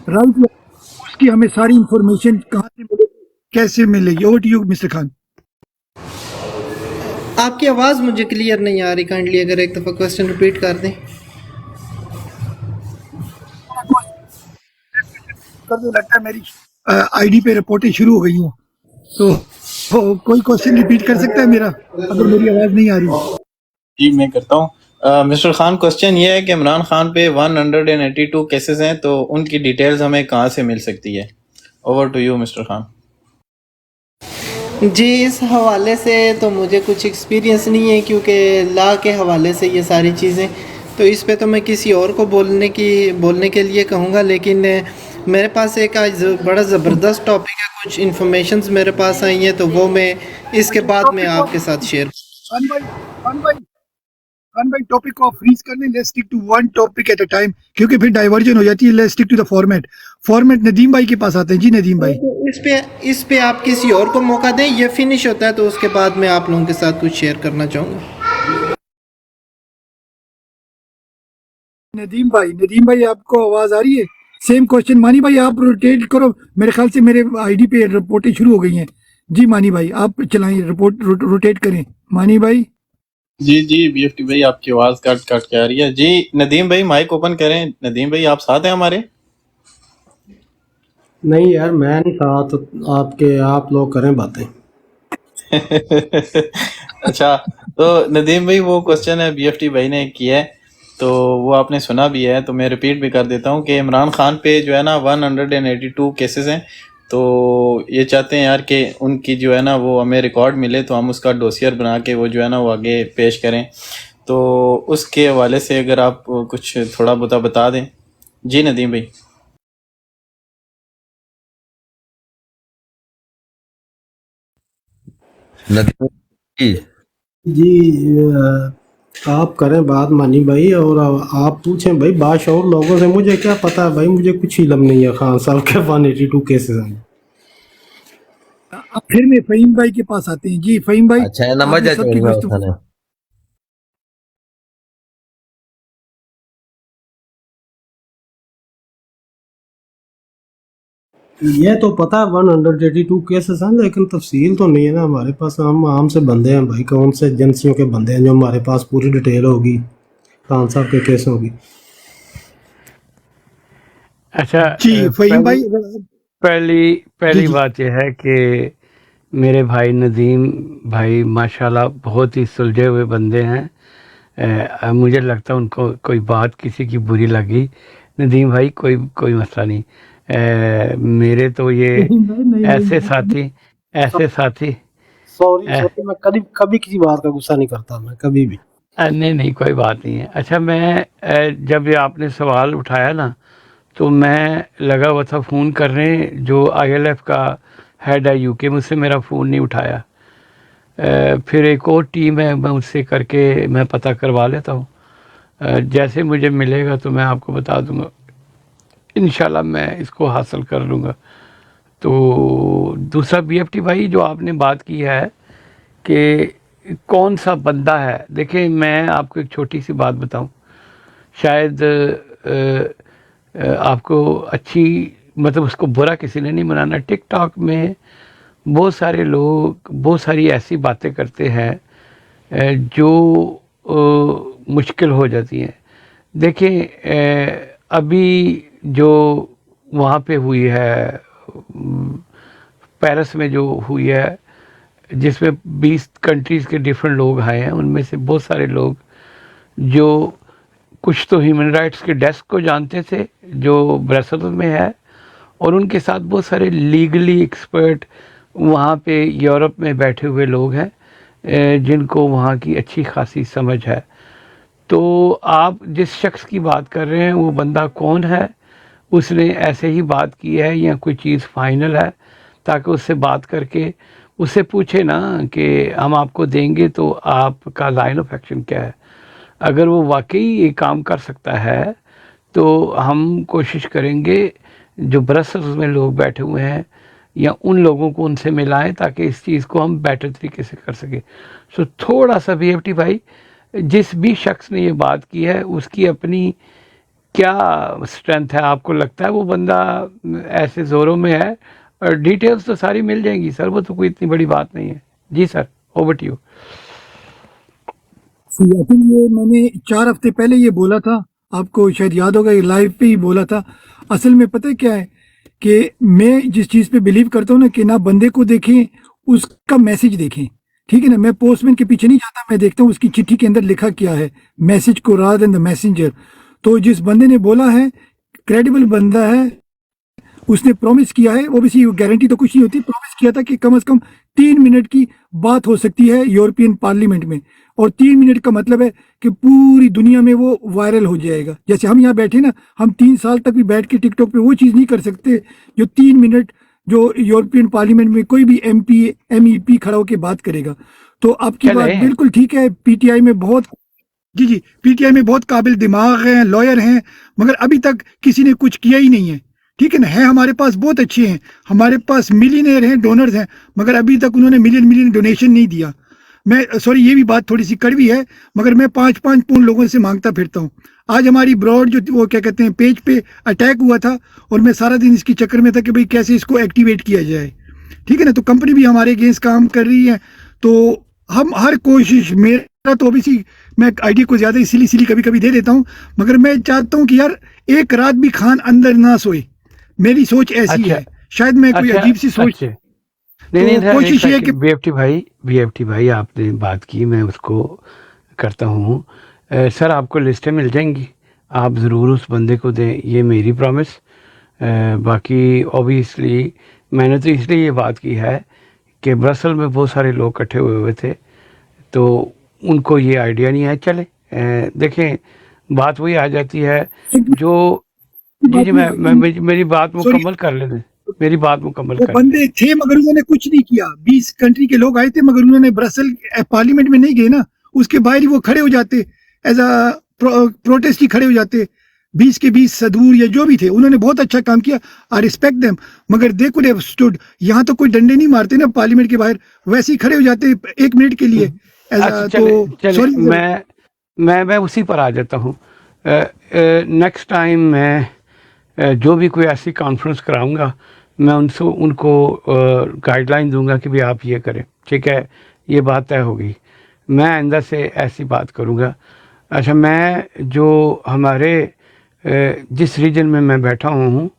राइट, उसकी हमें सारी इंफॉर्मेशन कहाँ से मिलेगी, कैसे मिलेगी? Over to you mister Khan. आपकी आवाज़ मुझे क्लियर नहीं आ रही, काइंडली अगर एक दफ़ा क्वेश्चन रिपीट कर दें। लगता है मेरी आईडी पे रिपोर्टें शुरू हो गई हैं, तो कोई क्वेश्चन रिपीट कर सकता है मेरा, अगर मेरी आवाज़ नहीं आ रही? जी मैं करता हूँ। मिस्टर खान, क्वेश्चन ये है कि इमरान खान पे 182 केसेस हैं, तो उनकी डिटेल्स हमें कहाँ से मिल सकती है? Over to you mister Khan. जी, इस हवाले से तो मुझे कुछ एक्सपीरियंस नहीं है, क्योंकि ला के हवाले से ये सारी चीज़ें, तो इस पे तो मैं किसी और को बोलने के लिए कहूँगा। लेकिन मेरे पास एक आज बड़ा ज़बरदस्त टॉपिक है, कुछ इन्फॉर्मेशंस मेरे पास आई हैं, तो वो मैं इसके बाद में आपके साथ शेयर। खान भाई टॉपिक को फ्रीज कर लें, let's stick to one topic at a time, क्योंकि फिर डाइवर्जन हो जाती है। Let's stick to the format Nadeem भाई के पास आते हैं। जी नदीम भाई, इस पे आप किसी और को मौका दें, ये फिनिश होता है तो उसके बाद मैं आप लोगों के साथ कुछ शेयर करना चाहूँगा। नदीम भाई आपको आवाज आ रही है? सेम क्वेश्चन मानी भाई, आप रोटेट करो, मेरे ख्याल से मेरे आईडी पे रिपोर्टें शुरू हो गई हैं। जी मानी भाई आप चलाएं, रिपोर्ट रोटेट करें। मानी भाई। जी बीएफटी भाई, आपकी आवाज कट के आ रही है। जी नदीम भाई माइक ओपन करें। नदीम भाई आप साथ हैं हमारे? नहीं यार, मैं नहीं साथ, आपके आप लोग करें बातें। अच्छा, तो नदीम भाई वो क्वेश्चन है बीएफटी भाई ने किया है, तो वो आपने सुना भी है, तो मैं रिपीट भी कर देता हूँ कि इमरान खान पे जो है ना 182 केसेस हैं। तो ये चाहते हैं यार कि उनकी जो है ना वो हमें रिकॉर्ड मिले, तो हम उसका डोसियर बना के वो जो है ना वो आगे पेश करें। तो उसके हवाले से अगर आप कुछ थोड़ा बहुत बता दें। जी नदीम भाई। जी आप करें बात मानी भाई, और आप पूछें भाई बादशाह और लोगों से। मुझे क्या पता है भाई, मुझे कुछ इल्म नहीं है खान साहब के 182 केसेस हैं। अब फिर मैं फहीम भाई के पास आते हैं। जी फहीम भाई, अच्छा नंबर सबकी गुफ्तगू ये तो पता है 182 केसेस हैं, लेकिन तफसील तो नहीं है ना हमारे पास। हम आम से बंदे हैं भाई, कौन से एजेंसियों के बंदे हैं जो हमारे पास पूरी डिटेल होगी खान साहब के केसों की। अच्छा जी फहीम भाई। पहली बात यह है कि मेरे भाई नदीम भाई माशाल्लाह बहुत ही सुलझे हुए बंदे हैं। मुझे लगता है उनको कोई बात किसी की बुरी लगी, नदीम भाई कोई मसला नहीं। मेरे तो ये ऐसे साथी सॉरी मैं कभी किसी बात का गुस्सा नहीं करता, मैं कभी भी नहीं कोई बात नहीं है। अच्छा मैं जब ये आपने सवाल उठाया ना, तो मैं लगा हुआ था फ़ोन करने, जो ILF का हेड है UK, मुझसे मेरा फ़ोन नहीं उठाया। फिर एक और टीम है, मैं उससे करके मैं पता करवा लेता हूँ। जैसे मुझे मिलेगा तो मैं आपको बता दूंगा, इंशाल्लाह मैं इसको हासिल कर लूँगा। तो दूसरा BFT भाई जो आपने बात की है कि कौन सा बंदा है, देखिए मैं आपको एक छोटी सी बात बताऊं, शायद आपको अच्छी मतलब उसको बुरा किसी ने नहीं मनाना। टिकटॉक में बहुत सारे लोग बहुत सारी ऐसी बातें करते हैं जो मुश्किल हो जाती हैं। देखिए अभी जो वहाँ पे हुई है पेरिस में जो हुई है, जिसमें 20 कंट्रीज़ के डिफरेंट लोग आए हैं, उनमें से बहुत सारे लोग जो कुछ तो ह्यूमन राइट्स के डेस्क को जानते थे जो ब्रसेल्स में है, और उनके साथ बहुत सारे लीगली एक्सपर्ट वहाँ पे यूरोप में बैठे हुए लोग हैं जिनको वहाँ की अच्छी खासी समझ है। तो आप जिस शख्स की बात कर रहे हैं वो बंदा कौन है, उसने ऐसे ही बात की है या कोई चीज़ फाइनल है, ताकि उससे बात करके उससे पूछे ना कि हम आपको देंगे तो आपका लाइन ऑफ एक्शन क्या है। अगर वो वाकई ये काम कर सकता है तो हम कोशिश करेंगे जो ब्रसेल्स में लोग बैठे हुए हैं या उन लोगों को उनसे मिलाएं, ताकि इस चीज़ को हम बेटर तरीके से कर सकें। सो थोड़ा सा BFT भाई, जिस भी शख्स ने ये बात की है उसकी अपनी क्या स्ट्रेंथ है, आपको लगता है वो बंदा ऐसे ज़ोरों में है? और डिटेल्स तो सारी मिल जाएंगी सर, वो तो कोई इतनी बड़ी बात नहीं है। जी सर, ओवर टू यू। ये मैंने 4 हफ्ते पहले ये बोला था, आपको शायद याद होगा, ये लाइव पे ही बोला था। असल में पता है क्या है कि मैं जिस चीज़ पे बिलीव करता हूँ ना, कि ना बंदे को देखें, उसका मैसेज देखें। ठीक है ना, मैं पोस्टमैन के पीछे नहीं जाता, मैं देखता हूँ उसकी चिट्ठी के अंदर लिखा क्या है, मैसेज को रादर देन द मैसेंजर। तो जिस बंदे ने बोला है क्रेडिबल बंदा है, उसने प्रॉमिस किया है, ओबीसी गारंटी तो कुछ नहीं होती, प्रॉमिस किया था कि कम से कम 3 मिनट की बात हो सकती है यूरोपियन पार्लियामेंट में, और 3 मिनट का मतलब है कि पूरी दुनिया में वो वायरल हो जाएगा। जैसे हम यहाँ बैठे ना, हम 3 साल तक भी बैठ के टिकटॉक पे वो चीज़ नहीं कर सकते जो 3 मिनट जो यूरोपियन पार्लियामेंट में कोई भी MP MEP खड़ा होकर बात करेगा। तो आपकी बात चले बिल्कुल ठीक है, PTI में बहुत, जी PTI में बहुत काबिल दिमाग हैं, लॉयर हैं, मगर अभी तक किसी ने कुछ किया ही नहीं है। ठीक है ना, है हमारे पास बहुत अच्छे हैं, हमारे पास मिलियनेयर हैं, डोनर्स हैं, मगर अभी तक उन्होंने मिलियन डोनेशन नहीं दिया। मैं सॉरी, ये भी बात थोड़ी सी कड़वी है, मगर मैं 5-5 पूर्ण लोगों से मांगता फिरता हूँ। आज हमारी ब्रॉड जो वो क्या कहते हैं पेज पे अटैक हुआ था, और मैं सारा दिन इसके चक्कर में था कि भाई कैसे इसको एक्टिवेट किया जाए। ठीक है ना, तो कंपनी भी हमारे अगेंस्ट काम कर रही है, तो हम हर कोशिश, मेरा तो ओबीसी मैं आइडिया को ज़्यादा इसीलिए कभी कभी दे देता हूँ, मगर मैं चाहता हूँ कि यार एक रात भी खान अंदर ना सोए, मेरी सोच ऐसी अच्छा है, शायद मैं कोई अच्छा अजीब सी सोच, अच्छा नहीं तो सर, एक कोशिश ये है सेकंड, बीएफटी भाई आपने बात की, मैं उसको करता हूँ। सर आपको लिस्टें मिल जाएंगी, आप ज़रूर उस बंदे को दें, ये मेरी प्रॉमिस। बाकी ऑब्वियसली मैंने तो इसलिए ये बात की है कि ब्रसल में बहुत सारे लोग इकट्ठे हुए थे, तो उनको ये आइडिया नहीं है। चले देखें, बात वही आ जाती है जो, जी मेरी बात मुकम्मल कर लेते, मेरी बात मुकम्मल वो कर बंदे थे मगर उन्होंने कुछ नहीं किया। 20 कंट्री के लोग आए थे, मगर उन्होंने ब्रसल पार्लियामेंट में नहीं गए ना, उसके बाहर ही वो खड़े हो जाते, एज अ प्रोटेस्ट ही खड़े हो जाते। 20 के 20 सदूर या जो भी थे, उन्होंने बहुत अच्छा काम किया, आई रिस्पेक्ट देम, मगर दे कुड हैव स्टूड। यहाँ तो कोई डंडे नहीं मारते ना पार्लियामेंट के बाहर, वैसे ही खड़े हो जाते 1 मिनट के लिए। अच्छा तो चले सॉरी, मैं उसी पर आ जाता हूँ। नेक्स्ट टाइम मैं जो भी कोई ऐसी कॉन्फ्रेंस कराऊंगा, मैं उनको गाइडलाइन दूंगा कि भाई आप ये करें, ठीक है, ये बात तय होगी, मैं आइंदा से ऐसी बात करूंगा। अच्छा, मैं जो हमारे जिस रीजन में मैं बैठा हुआ हूँ,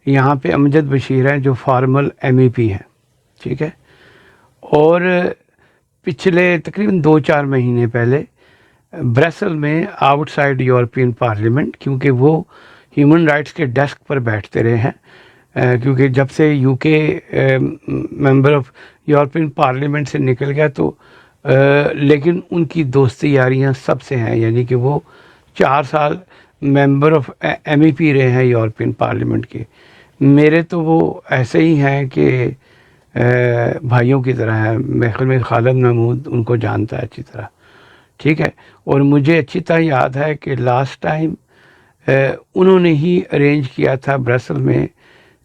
यहाँ पे अमजद बशीर हैं जो फॉर्मल MEP हैं, ठीक है, और पिछले तकरीबन 2-4 महीने पहले ब्रसल में आउटसाइड यूरोपियन पार्लियामेंट, क्योंकि वो ह्यूमन राइट्स के डेस्क पर बैठते रहे हैं, क्योंकि जब से UK member of European parliament से निकल गया, तो लेकिन उनकी दोस्ती यारियां सबसे हैं, यानी कि वो 4 साल मेंबर ऑफ MEP रहे हैं यूरोपियन पार्लियामेंट के। मेरे तो वो ऐसे ही हैं कि भाइयों की तरह हैं। मेरे ख्याल में खालिद महमूद उनको जानता है अच्छी तरह, ठीक है, और मुझे अच्छी तरह याद है कि लास्ट टाइम उन्होंने ही अरेंज किया था ब्रसल में,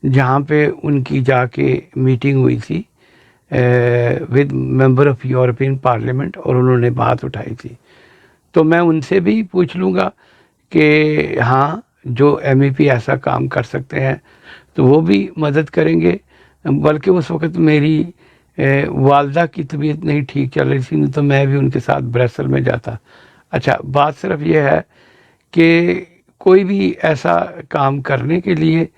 जहाँ पे उनकी जाके मीटिंग हुई थी with member of European parliament, और उन्होंने बात उठाई थी। तो मैं उनसे भी पूछ लूँगा कि हाँ, जो MEP ऐसा काम कर सकते हैं तो वो भी मदद करेंगे। बल्कि उस वक़्त मेरी वालदा की तबीयत नहीं ठीक चल रही थी, नहीं तो मैं भी उनके साथ ब्रसल में जाता। अच्छा, बात सिर्फ ये है कि कोई भी ऐसा काम करने के लिए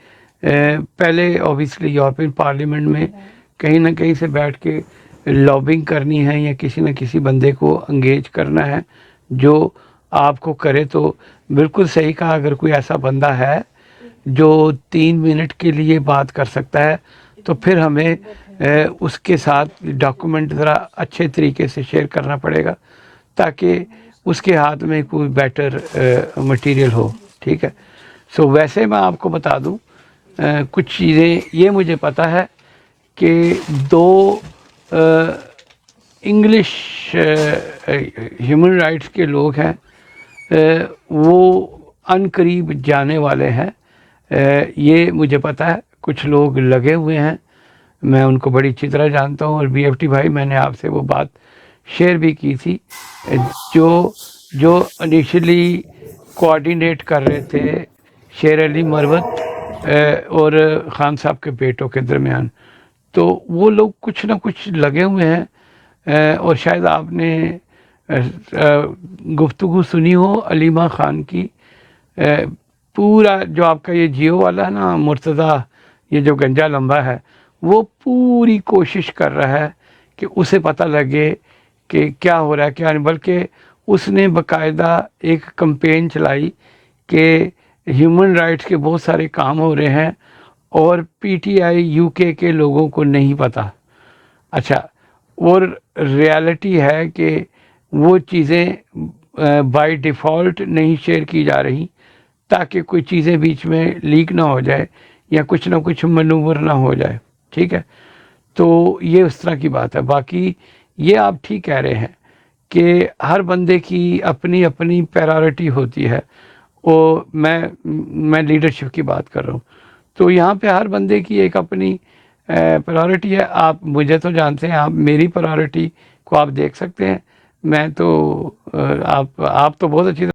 पहले ऑब्वियसली यूरोपियन पार्लियामेंट में कहीं ना कहीं से बैठ के लॉबिंग करनी है, या किसी न किसी बंदे को अंगेज करना है जो आपको करे। तो बिल्कुल सही कहा, अगर कोई ऐसा बंदा है जो 3 मिनट के लिए बात कर सकता है, तो फिर हमें उसके साथ डॉक्यूमेंट ज़रा अच्छे तरीके से शेयर करना पड़ेगा, ताकि उसके हाथ में कोई बेटर मटेरियल हो, ठीक है। सो वैसे मैं आपको बता दूं, कुछ चीज़ें ये मुझे पता है कि 2 इंग्लिश ह्यूमन राइट्स के लोग हैं, वो अनकरीब जाने वाले हैं, ये मुझे पता है। कुछ लोग लगे हुए हैं, मैं उनको बड़ी अच्छी तरह जानता हूँ, और BFT भाई मैंने आपसे वो बात शेयर भी की थी, जो इनिशियली कोऑर्डिनेट कर रहे थे शेर अली मरवत और ख़ान साहब के बेटों के दरमियान। तो वो लोग कुछ ना कुछ लगे हुए हैं, और शायद आपने गुफ्तगू सुनी हो अलीमा ख़ान की। पूरा जो आपका ये जियो वाला है ना मुर्तज़ा, ये जो गंजा लंबा है, वो पूरी कोशिश कर रहा है कि उसे पता लगे कि क्या हो रहा है क्या नहीं, बल्कि उसने बाकायदा एक कैंपेन चलाई कि ह्यूमन राइट्स के बहुत सारे काम हो रहे हैं और पीटीआई यूके के लोगों को नहीं पता। अच्छा, और रियलिटी है कि वो चीज़ें बाय डिफ़ॉल्ट नहीं शेयर की जा रही ताकि कोई चीज़ें बीच में लीक ना हो जाए या कुछ ना कुछ मनूवर ना हो जाए, ठीक है। तो ये उस तरह की बात है। बाकी ये आप ठीक कह रहे हैं कि हर बंदे की अपनी अपनी प्रायोरिटी होती है। वो मैं लीडरशिप की बात कर रहा हूँ, तो यहाँ पे हर बंदे की एक अपनी प्रायोरिटी है। आप मुझे तो जानते हैं, आप मेरी प्रायोरिटी को आप देख सकते हैं। मैं तो आप तो बहुत अच्छी तरह